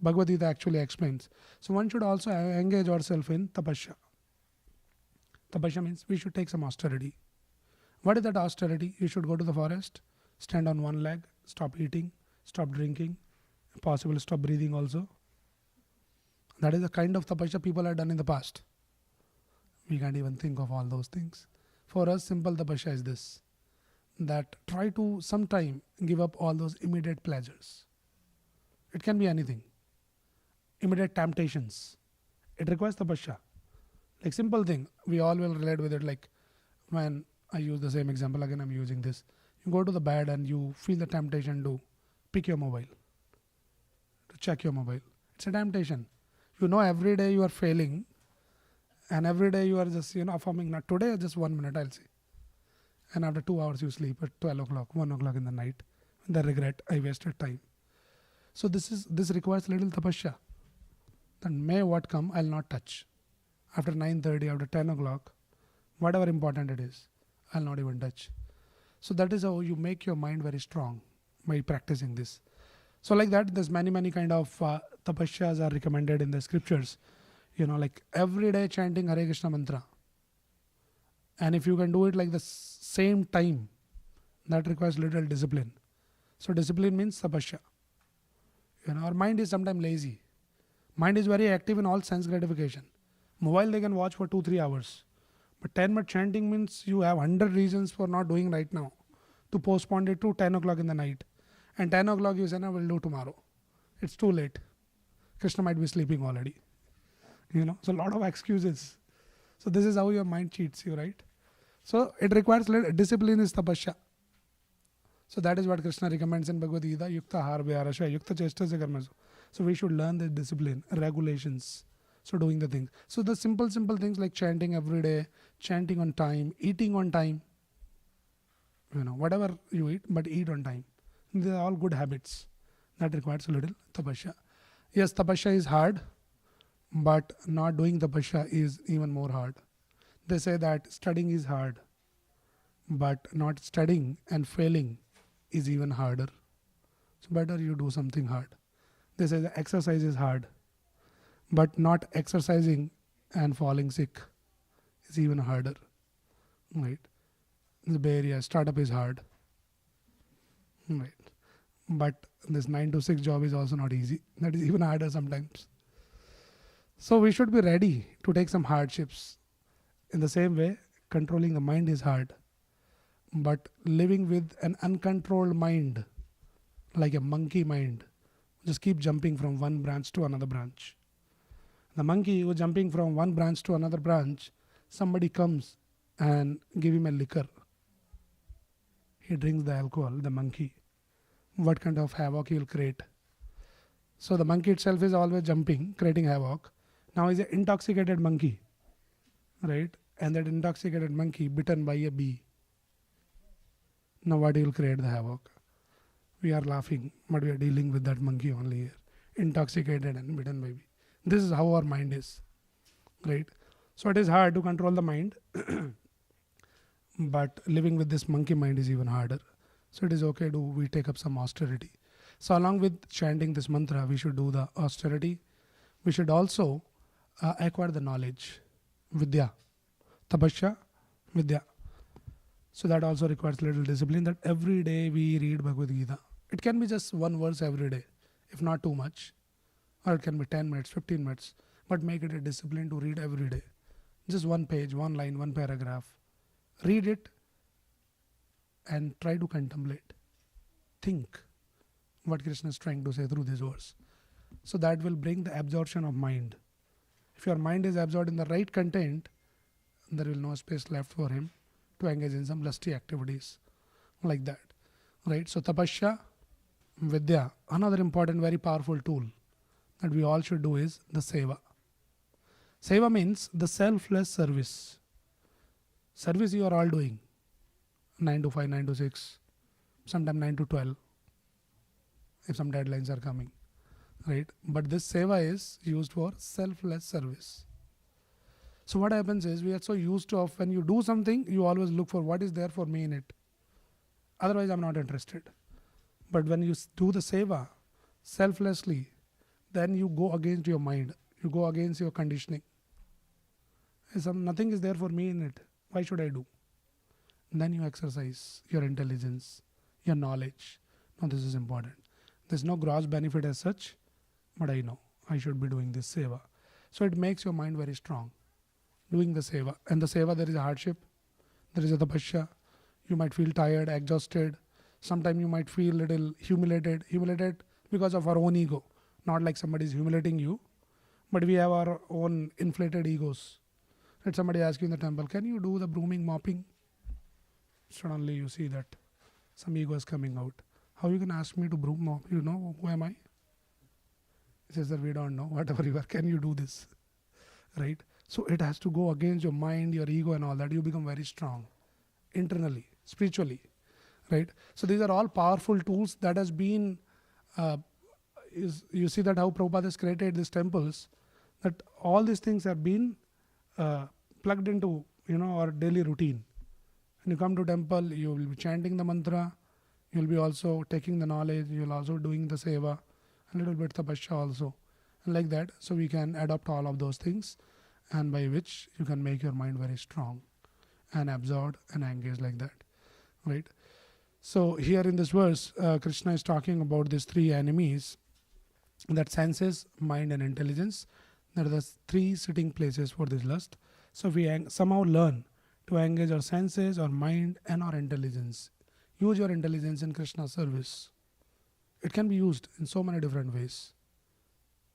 Bhagavad Gita actually explains. So one should also engage ourselves in tapasya. Tapasya means we should take some austerity. What is that austerity? You should go to the forest, stand on one leg, stop eating, stop drinking, if possible stop breathing also. That is the kind of tapasya people have done in the past. We can't even think of all those things. For us, simple tapasya is this, that try to sometime give up all those immediate pleasures. It can be anything. immediate temptations. It requires tapasya. Like simple thing, we all will relate with it. Like when I use the same example again, I'm using this. You go to the bed and you feel the temptation to pick your mobile, to check your mobile. It's a temptation. You know every day you are failing, and every day you are just affirming, not today, just 1 minute I'll see. And after 2 hours you sleep at 12 o'clock, 1 o'clock in the night. The regret, I wasted time. So this requires little tapasya. Then may what come, I'll not touch. After 9:30, after 10 o'clock, whatever important it is, I'll not even touch. So that is how you make your mind very strong by practicing this. So like that, there's many kind of tapasyas are recommended in the scriptures. Like every day chanting Hare Krishna mantra. And if you can do it like the same time, that requires little discipline. So discipline means tapasya. Our mind is sometimes lazy. Mind is very active in all sense gratification. Mobile they can watch for 2-3 hours. But 10-minute chanting means you have 100 reasons for not doing right now. To postpone it to 10 o'clock in the night. And 10 o'clock you say, no, we'll do tomorrow. It's too late. Krishna might be sleeping already. So a lot of excuses. So this is how your mind cheats you, right? So it requires discipline is tapasya. So that is what Krishna recommends in Bhagavad Gita. Yukta har vyarasya, yukta chesta se karma. So we should learn the discipline, regulations. So doing the things. So the simple things like chanting every day, chanting on time, eating on time. Whatever you eat, but eat on time. These are all good habits. That requires a little tapasya. Yes, tapasya is hard, but not doing tapasya is even more hard. They say that studying is hard, but not studying and failing is even harder. So better you do something hard. They say the exercise is hard, but not exercising and falling sick is even harder. Right? In the Bay Area, startup is hard. Right. But this 9 to 6 job is also not easy. That is even harder sometimes. So we should be ready to take some hardships. In the same way, controlling the mind is hard. But living with an uncontrolled mind, like a monkey mind, just keep jumping from one branch to another branch. The monkey who jumping from one branch to another branch, somebody comes and give him a liquor. He drinks the alcohol, the monkey. What kind of havoc he will create? So the monkey itself is always jumping, creating havoc. Now he's an intoxicated monkey, right? And that intoxicated monkey bitten by a bee. Now what he will create the havoc? We are laughing, but we are dealing with that monkey only here. Intoxicated and bitten by bee. This is how our mind is, right? So it is hard to control the mind, but living with this monkey mind is even harder. So it is okay to we take up some austerity. So along with chanting this mantra, we should do the austerity. We should also acquire the knowledge, vidya, tapasya, vidya. So that also requires little discipline, that every day we read Bhagavad Gita. It can be just one verse every day, if not too much. Or it can be 10 minutes, 15 minutes. But make it a discipline to read every day. Just one page, one line, one paragraph. Read it and try to contemplate. Think what Krishna is trying to say through this verse. So that will bring the absorption of mind. If your mind is absorbed in the right content, there will no space left for him to engage in some lusty activities like that. Right? So tapasya, vidya, another important, very powerful tool that we all should do is the seva. Seva means the selfless service. Service you are all doing. 9 to 5, 9 to 6, sometimes 9 to 12, if some deadlines are coming. Right? But this seva is used for selfless service. So what happens is we are so used to of when you do something, you always look for what is there for me in it. Otherwise, I'm not interested. But when you do the seva selflessly, then you go against your mind. You go against your conditioning. Nothing is there for me in it. Why should I do? And then you exercise your intelligence, your knowledge. Now this is important. There's no gross benefit as such, but I know I should be doing this seva. So it makes your mind very strong. Doing the seva. And the seva, there is a hardship. There is a tapasya. You might feel tired, exhausted. Sometimes you might feel little humiliated because of our own ego. Not like somebody is humiliating you, But we have our own inflated egos. Let somebody ask you in the temple, can you do the brooming, mopping? Suddenly you see that some ego is coming out. How you can ask me to broom, mop? You know who am I? He says that we don't know. Whatever you are, can you do this? Right? So it has to go against your mind, your ego and all that. You become very strong internally, spiritually. Right? So these are all powerful tools that has been, you see that how Prabhupada has created these temples, that all these things have been plugged into, our daily routine. When you come to temple, you will be chanting the mantra, you will be also taking the knowledge, you will also doing the seva, a little bit tapasya also, and like that. So we can adopt all of those things, and by which you can make your mind very strong and absorbed and engaged like that, right? So here in this verse, Krishna is talking about these three enemies, that senses, mind and intelligence. That are the three sitting places for this lust. So if we somehow learn to engage our senses, our mind and our intelligence, use your intelligence in Krishna's service. It can be used in so many different ways.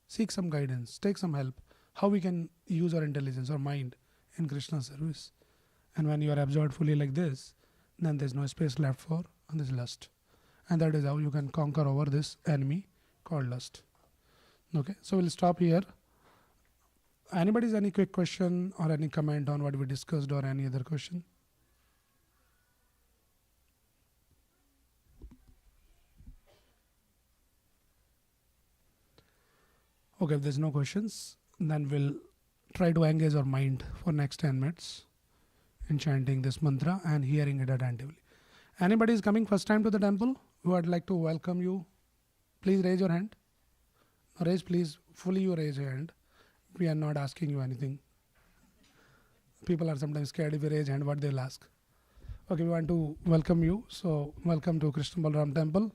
Seek some guidance, take some help, how we can use our intelligence or mind in Krishna's service. And when you are absorbed fully like this, then there's no space left for this lust. And that is how you can conquer over this enemy called lust. Okay, so we'll stop here. Anybody's any quick question or any comment on what we discussed or any other question? Okay, if there's no questions, then we'll try to engage our mind for next 10 minutes in chanting this mantra and hearing it attentively. Anybody is coming first time to the temple who I'd like to welcome you? Please raise your hand. Raise, please, fully you raise your hand. We are not asking you anything. People are sometimes scared if you raise hand, what they'll ask. Okay, we want to welcome you. So welcome to Krishna Balaram temple.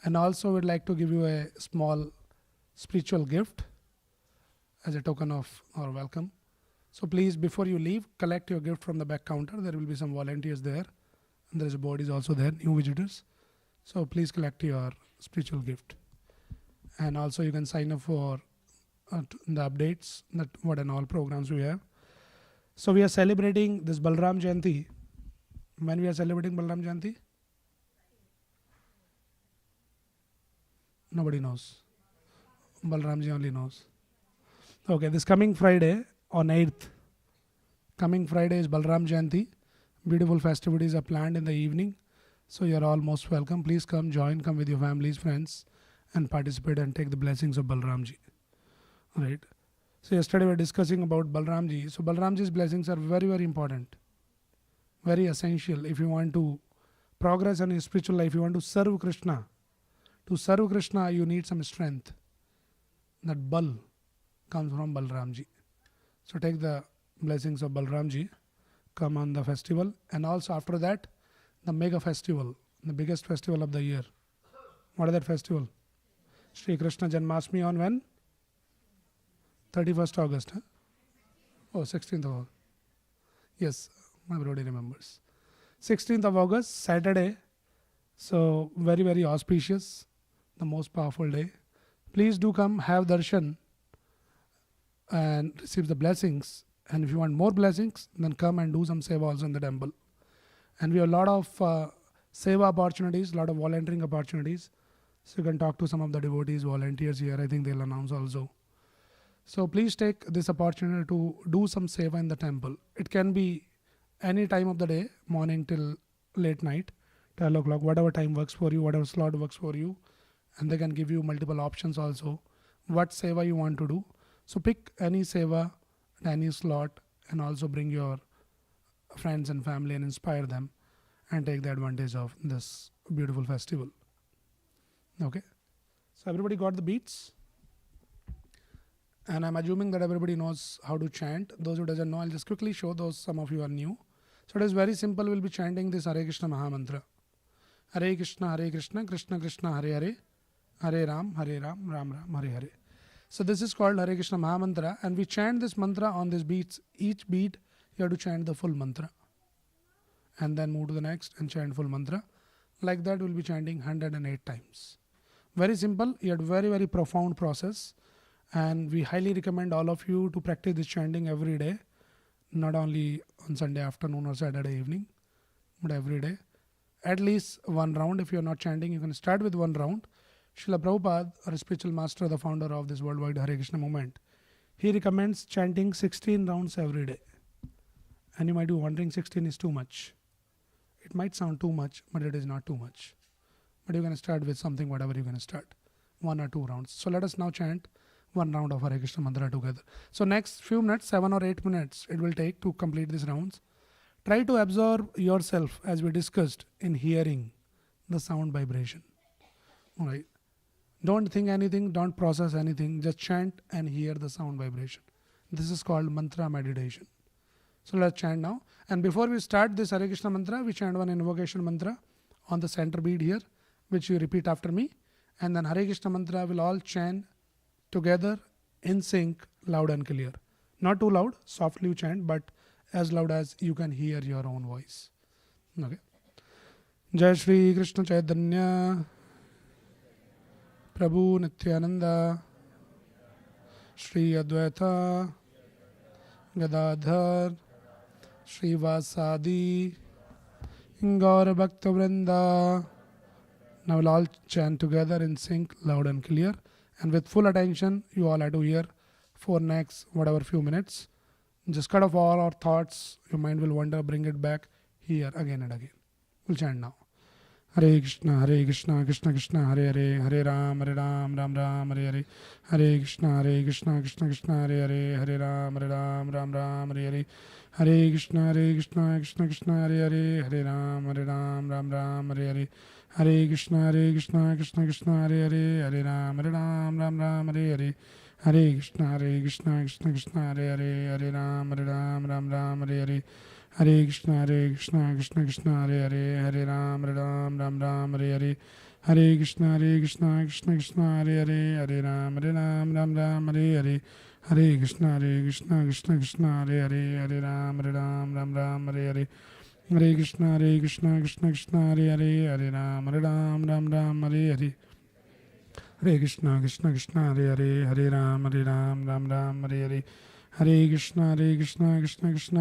And also we'd like to give you a small spiritual gift as a token of our welcome. So please, before you leave, collect your gift from the back counter. There will be some volunteers there. And there is a board is also there, new visitors. So please collect your spiritual gift. And also you can sign up for the updates, that what and all programs we have. So we are celebrating this Balram Jayanti. When we are celebrating Balram Jayanti? Nobody knows. Balramji only knows. Okay, this coming Friday on 8th. Coming Friday is Balram Jayanti. Beautiful festivities are planned in the evening. So you are all most welcome. Please come, join, come with your families, friends and participate and take the blessings of Balramji. Right. So yesterday we were discussing about Balramji. So Balramji's blessings are very, very important. Very essential if you want to progress in your spiritual life, you want to serve Krishna. To serve Krishna, you need some strength. That Bal comes from Balramji. So take the blessings of Balramji, come on the festival, and also after that, the mega festival, the biggest festival of the year. What is that festival? Shri Krishna Janmashtami on when? 31st August. Huh? Oh, 16th of August. Yes, my brother remembers. 16th of August, Saturday. So very, very auspicious, the most powerful day. Please do come, have darshan and receive the blessings. And if you want more blessings, then come and do some seva also in the temple. And we have a lot of seva opportunities, a lot of volunteering opportunities. So you can talk to some of the devotees, volunteers here. I think they'll announce also. So please take this opportunity to do some seva in the temple. It can be any time of the day, morning till late night, 12 o'clock, whatever time works for you, whatever slot works for you. And they can give you multiple options also, what seva you want to do. So pick any seva, any slot, and also bring your friends and family and inspire them and take the advantage of this beautiful festival. Okay. So everybody got the beats? And I'm assuming that everybody knows how to chant. Those who doesn't know, I'll just quickly show those, some of you are new. So it is very simple. We'll be chanting this Hare Krishna Maha Mantra. Hare Krishna, Krishna Krishna, Hare Hare, Hare Ram, Ram Ram, Hare Hare. So this is called Hare Krishna Maha Mantra, and we chant this mantra on these beats. Each beat, you have to chant the full mantra. And then move to the next and chant full mantra. Like that, we'll be chanting 108 times. Very simple, yet very, very profound process. And we highly recommend all of you to practice this chanting every day, not only on Sunday afternoon or Saturday evening, but every day. At least one round. If you're not chanting, you can start with one round. Srila Prabhupada, our spiritual master, the founder of this worldwide Hare Krishna movement, he recommends chanting 16 rounds every day. And you might be wondering, 16 is too much. It might sound too much, but it is not too much. But you're going to start with something, whatever you're going to start. 1 or 2 rounds. So let us now chant one round of Hare Krishna mantra together. So next few minutes, 7 or 8 minutes, it will take to complete these rounds. Try to absorb yourself, as we discussed, in hearing the sound vibration. All right. Don't think anything, don't process anything, just chant and hear the sound vibration. This is called mantra meditation. So let's chant now. And before we start this Hare Krishna mantra, we chant one invocation mantra on the center bead here, which you repeat after me. And then Hare Krishna mantra will all chant together in sync, loud and clear. Not too loud, softly you chant, but as loud as you can hear your own voice. Okay. Jai Shri Krishna Chaitanya Prabhu Nityananda Shri Advaita Gadadhar Shri Vasadi Gaura Bhakta Vrinda. Now we'll all chant together in sync, loud and clear. And with full attention, you all have to hear for next whatever few minutes. Just cut off all our thoughts. Your mind will wander, bring it back here again and again. We'll chant now. Hare Krishna, Krishna Krishna, Hare Hare, Hare Ram, Ram Ram, Hare Hare. Hare Krishna, Krishna Krishna, Hare Hare, Hare Ram, Ram Ram, Hare Hare. Hare Krishna, Krishna Krishna, Hare Hare, Hare Ram, Ram Ram, Hare Hare. Hare Krishna, Krishna Krishna, Hare Hare, Hare Ram, Ram Hare Hare. Hare Krishna, Krishna Hare Hare, Hare Ram, Ram Hare Hare. Hare Krishna, Krishna Hare Hare, Hare Ram, Ram Hare Hare. Hare Krishna, Krishna Hare Hare, Hare Ram, Ram Hare Hare. Hare Krishna, Krishna Hare Hare, Hare Ram, Ram Hare Hare. Hare Krishna, Krishna Hare Hare, Hare Ram, Ram Hare Hare. Hare Krishna, Krishna Hare Hare, Hare Ram, Ram Hare Hare. Hare Krishna, Krishna Hare Hare, Hare Ram, Ram Hare Hare. Hare Krishna, Krishna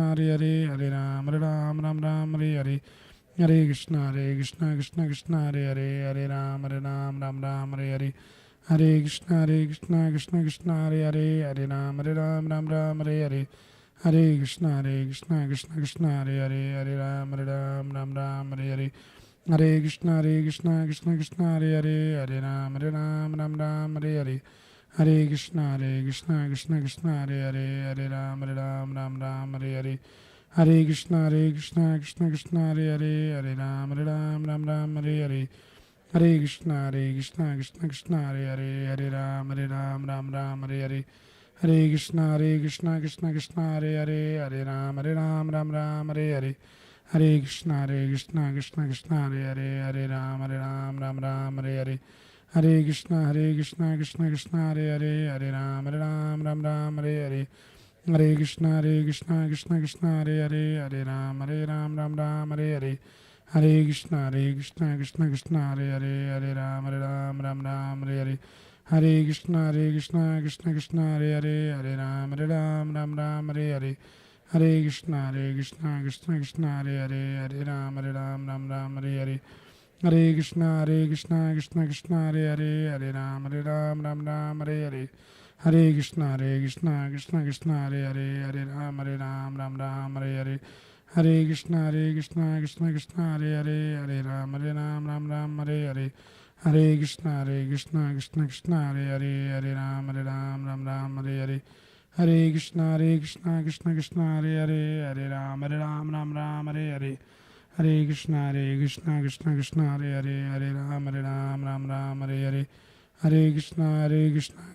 Hare Hare, Hare Ram, Ram Hare Hare. Hare Krishna, Krishna Hare Hare, Hare Ram, Ram Hare Hare. Hare Krishna, Krishna Hare Hare, Hare Ram, Ram Hare Hare. Hare Krishna, Krishna Hare Hare, Hare Ram, Ram Hare Hare. Hare Krishna, Krishna Hare Hare, Hare Ram, Ram Hare Hare. Hare Krishna, Krishna Hare Hare, Hare Ram, Ram Hare Hare. Hare Krishna, Krishna Hare Hare, Hare Ram, Ram Hare Hare. Hare Krishna, Krishna Hare Hare, Hare Ram, Ram Hare Hare. Hare Krishna, Krishna Hare Hare, Hare Ram, Ram Hare Hare. Hare Krishna, Krishna Hare Hare, Hare Ram, Ram Hare Hare. Hare Krishna, Krishna Hare Hare, Hare Ram, Ram Hare Hare. Hare Krishna, Krishna Hare Hare, Hare Ram, Ram Hare Hare. Hare Krishna, Krishna Hare Hare, Hare Ram, Ram Hare Hare. Hare Krishna, Krishna Hare Hare, Hare Ram, Ram Hare Hare. Hare Krishna, Krishna Hare Hare, Hare Ram, Ram Hare Hare. Hare Krishna, Krishna Hare Hare, Hare Ram, Ram Hare Hare. Hare Krishna, Krishna Hare Hare, Hare Ram, Ram Hare Hare. Hare Krishna, Krishna Hare Hare, Hare Ram, Ram Hare Hare. Hare Krishna, Krishna Hare Hare, Hare Ram, Ram Hare Hare. Hare Krishna,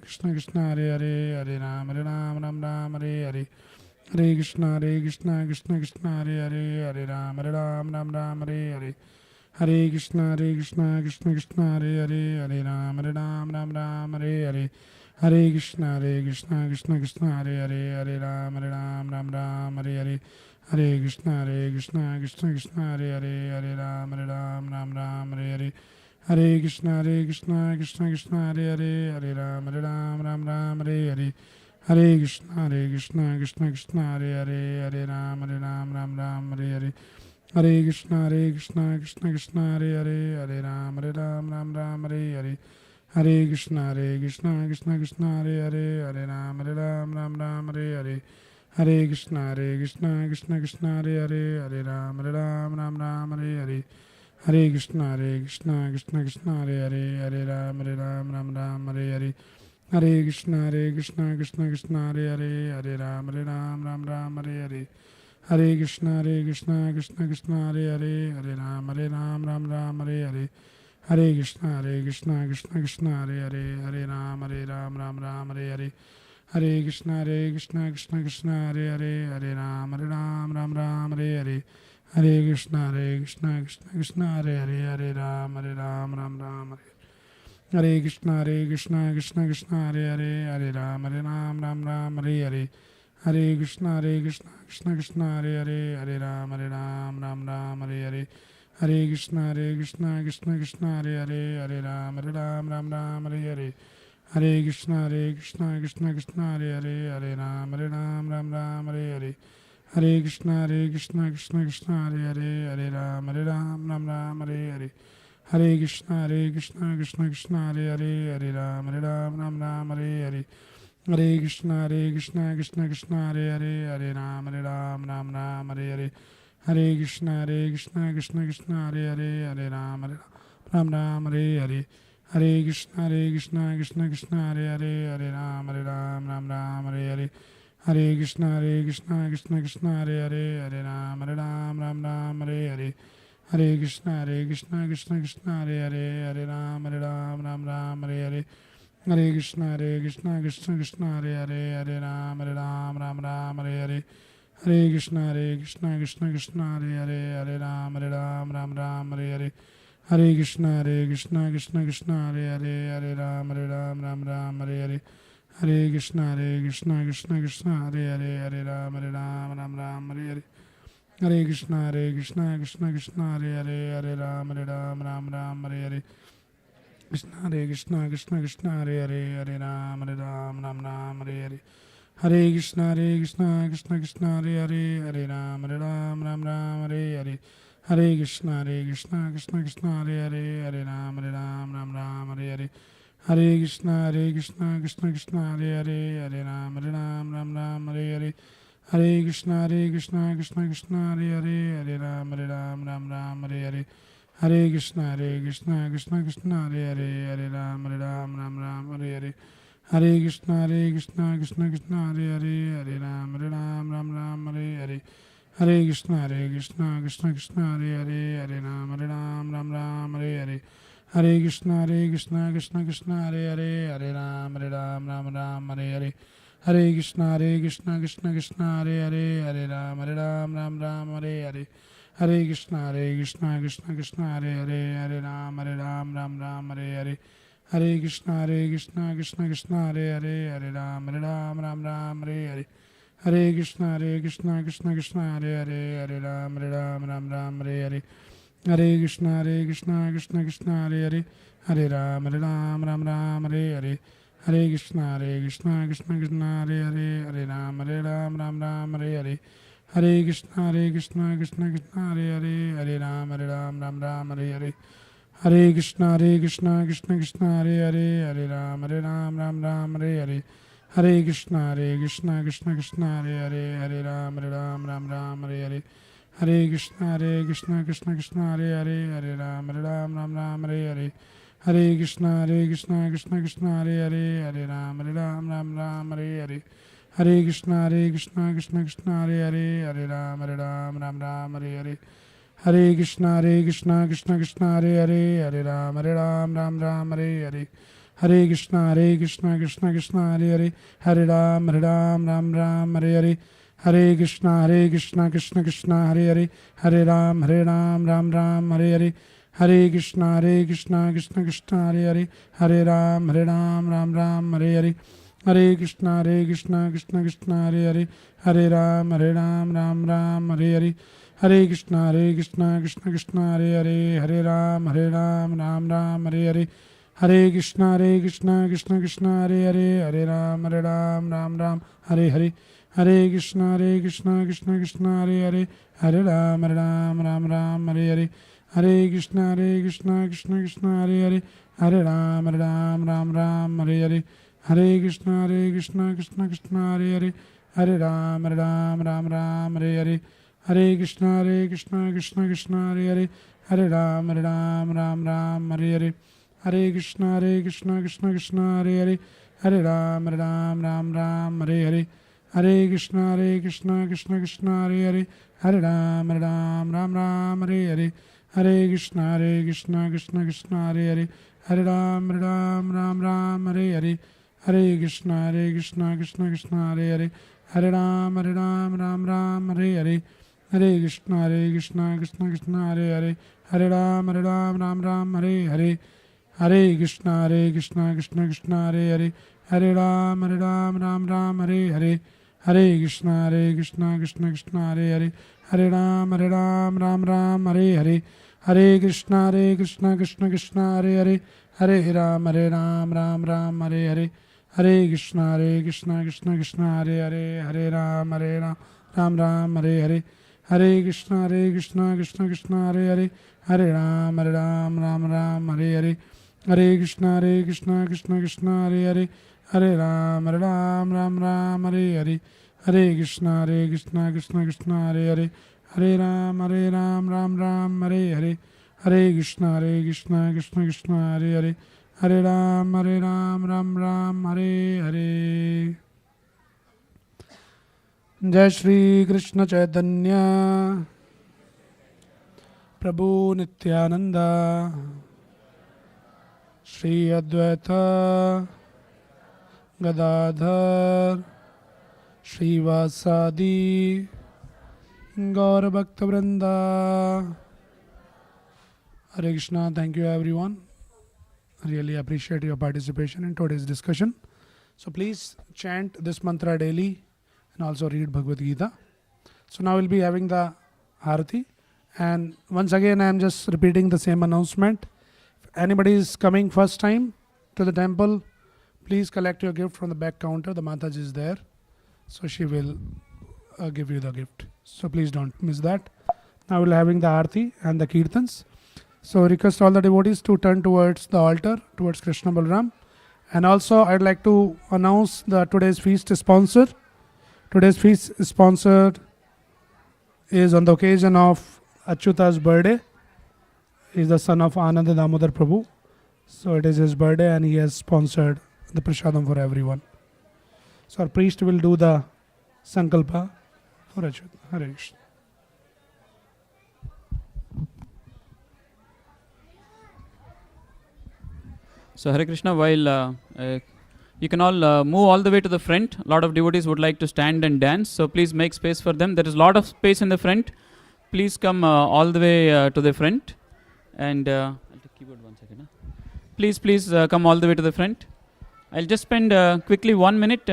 Krishna Hare Hare, Hare Ram, Ram Hare Hare. Hare Krishna, Krishna Hare Hare, Hare Ram, Ram Hare Hare. Hare Krishna, Krishna Hare Hare, Hare Ram, Ram Hare Hare. Hare Krishna, Krishna Hare Hare, Hare Ram, Ram Hare Hare. Hare Krishna, Krishna Hare Hare, Hare Ram, Ram Hare Hare. Hare Krishna, Krishna Hare Hare, Hare Ram, Ram Hare Hare. Hare Krishna Krishna Krishna Hare Hare, Hare Ram Ram Hare Hare. Hare Krishna Krishna Krishna Hare Hare, Hare Ram Ram Hare Hare. Hare Krishna Krishna Krishna Hare Hare, Hare Ram Ram Hare Hare. Hare Krishna Krishna Krishna Hare Hare, Hare Ram Ram Hare Hare. Hare Krishna Krishna Krishna Hare Hare, Hare Ram Ram Hare Hare. Hare Krishna Krishna Krishna Hare Hare, Hare Ram Ram Hare Hare. Hare Krishna Krishna Krishna Hare Hare, Hare Ram Ram Hare Hare. Hare Krishna Krishna Krishna Hare Hare, Hare Ram Ram Hare Hare. Hare Krishna Krishna Hare Hare, Hare Ram Ram Hare Hare. Hare Krishna Krishna Hare Hare, Hare Ram Ram Hare Hare. Hare Krishna Krishna Hare Hare, Hare Ram Ram Ram Hare. Hare Krishna Krishna Hare Hare, Hare Ram Ram Hare Hare. Hare Krishna Krishna Hare Hare, Hare Ram Ram Hare Hare. Hare Krishna Krishna Hare Hare, Hare Ram Ram Hare Hare. Hare Krishna Krishna Hare Hare, Hare Ram Ram Hare Hare. Hare Krishna Krishna Hare Hare, Hare Ram Ram Hare Hare. Hare Krishna Krishna Hare Hare, Hare Ram Ram Hare Hare. Hare Krishna Krishna Hare Hare, Hare Ram Ram Hare Hare. Hare Krishna Krishna Hare Hare, Hare Ram Ram Hare Hare. Hare Krishna Krishna Hare Hare, Hare Ram Ram Hare Hare. Hare Krishna Krishna Hare Hare, Hare Ram Ram Hare Hare. Hare Krishna Krishna Hare Hare, Hare Ram Ram Hare Hare. Hare Krishna Krishna Hare Hare, Hare Ram Ram Hare Hare. Hare Krishna Krishna Hare Hare, Hare Ram Ram Hare Hare. Hare Krishna Krishna Hare Hare, Hare Ram Ram Hare Hare. Hare Krishna Krishna Hare Hare, Hare Ram Ram Hare Hare. Hare Krishna Krishna Hare Hare, Hare Ram Ram Hare Hare. Krishna Krishna Hare Hare, Hare Ram Hare Hare. Hare Krishna Krishna Hare Hare, Hare Ram Hare Hare. Hare Krishna Krishna Hare Hare, Hare Ram Hare Hare. Hare Krishna Krishna Hare Hare, Hare Ram Hare Hare. Hare Krishna Krishna Hare Hare, Hare Ram Hare Hare. Hare Krishna Krishna Hare Hare, Hare Ram Hare Hare. Hare Krishna Krishna Hare Hare, Hare Ram Hare Hare. Hare Krishna Krishna Hare Hare, Hare Ram Hare Hare. Hare Krishna Krishna Hare Hare, Hare Ram Hare Hare. Hare Krishna Krishna Hare Hare, Hare Ram Hare Hare. Hare Krishna Krishna Hare Hare, Hare Ram Hare Hare. Hare Krishna Krishna Hare Hare, Hare Ram Hare Hare. Hare Krishna Krishna Hare Hare, Hare Ram Hare Hare. Hare Krishna Krishna Hare Hare, Hare Ram Hare Hare. Hare Krishna Krishna Hare Hare, Hare Ram Hare Hare. Hare Krishna Krishna Hare Hare, Hare Ram Hare Hare. Hare Krishna Krishna Hare Hare, Hare Ram Hare Hare. Hare Krishna Krishna Hare Hare, Hare Ram Hare Hare. Hare Krishna Krishna Hare Hare, Hare Ram Hare Hare. Hare Krishna Krishna Hare Hare, Hare Ram Hare Hare. Hare Krishna Krishna Hare Hare, Hare Ram Hare Hare. Hare Krishna Krishna Hare Hare, Hare Ram Hare Hare. Hare Krishna Krishna Hare Hare, Hare Ram Hare Hare. Hare Krishna Krishna Hare Hare, Hare Ram Hare Hare. Hare Krishna Krishna Hare Hare, Hare Ram Hare Hare. Hare Krishna Krishna Hare Hare, Hare Ram Hare Hare. Hare Krishna Krishna Krishna Hare Hare, Hare Ram Ram Ram Hare Hare. Hare Krishna Krishna Krishna Hare Hare, Hare Ram Ram Ram Hare Hare. Hare Krishna Krishna Krishna Hare Hare, Hare Ram Ram Hare Hare. Hare Krishna Krishna Hare Hare, Hare Ram Ram Hare Hare. Hare Krishna Krishna Hare Hare, Hare Ram Ram Hare Hare. Hare Krishna Krishna Hare Hare, Hare Ram Ram Hare Hare. Hare Krishna Krishna Hare Hare, Hare Ram Ram Hare Hare. Hare Krishna Krishna Hare Hare, Hare Ram Ram Hare Hare. Hare Krishna Krishna Hare Hare, Hare Ram Ram Hare Hare. Hare Krishna Krishna Hare Hare, Hare Ram Ram Hare Hare. Hare Krishna Krishna Hare Hare, Hare Ram Ram Hare Hare. Hare Krishna Krishna Hare Hare, Hare Ram Ram Hare Hare. Hare Krishna Krishna Hare Hare, Hare Ram Ram Hare Hare. Hare Krishna Krishna Hare Hare, Hare Ram Ram Hare Hare. Hare Krishna Krishna Hare Hare, Hare Ram Ram Hare Hare. Hare Krishna Krishna Hare Hare, Hare Ram Ram Hare Hare. Hare Krishna Krishna Hare Hare, Hare Ram Ram Hare Hare. Hare Krishna Krishna Hare Hare, Hare Ram Ram Hare Hare. Hare Krishna Krishna Hare Hare, Hare Ram Ram Hare Hare. Jai Shri Krishna Chaitanya Prabhu Nityananda Shri Advaita Gadadhar Shri Vasadi Gaur Bhakta Vrinda. Hare Krishna. Thank you everyone. Really appreciate your participation in today's discussion. So please chant this mantra daily and also read Bhagavad Gita. So now we'll be having the Harati. And once again I am just repeating the same announcement. If anybody is coming first time to the temple, please collect your gift from the back counter. The Mataji is there. So she will give you the gift. So please don't miss that. Now we'll be having the Arati and the Kirtans. So request all the devotees to turn towards the altar, towards Krishna Balram. And also I'd like to announce the today's feast sponsor. Today's feast sponsored is on the occasion of Achyuta's birthday. He is the son of Ananda Damodar Prabhu. So it is his birthday and he has sponsored the prasadam for everyone. So our priest will do the sankalpa for Achyuta. Hare Krishna. So Hare Krishna, while you can all move all the way to the front. A lot of devotees would like to stand and dance, so please make space for them. There is a lot of space in the front. Please come all the way to the front. And I'll take keyboard 1 second. Please come all the way to the front. I'll just spend quickly 1 minute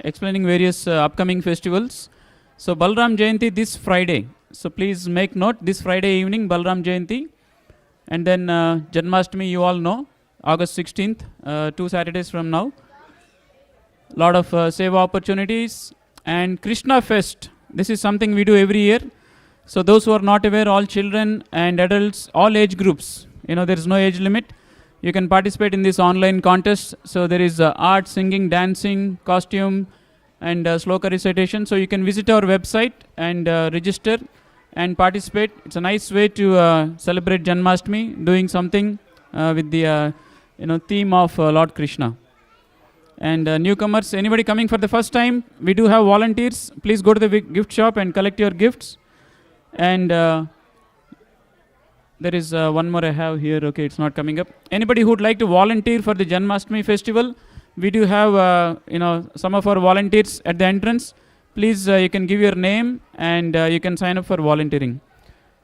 explaining various upcoming festivals. So Balram Jayanti this Friday. So please make note, this Friday evening Balram Jayanti. And then Janmashtami you all know, August 16th, 2 Saturdays from now. Lot of seva opportunities. And Krishna Fest, this is something we do every year. So those who are not aware, all children and adults, all age groups, there is no age limit. You can participate in this online contest. So there is art, singing, dancing, costume, and sloka recitation. So you can visit our website and register and participate. It's a nice way to celebrate Janmashtami, doing something with the theme of Lord Krishna. And newcomers, anybody coming for the first time, we do have volunteers. Please go to the gift shop and collect your gifts. And there is one more I have here. Okay, it's not coming up. Anybody who would like to volunteer for the Janmashtami festival, we do have some of our volunteers at the entrance. Please, you can give your name and you can sign up for volunteering.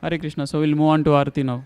Hare Krishna. So we'll move on to Aarati now.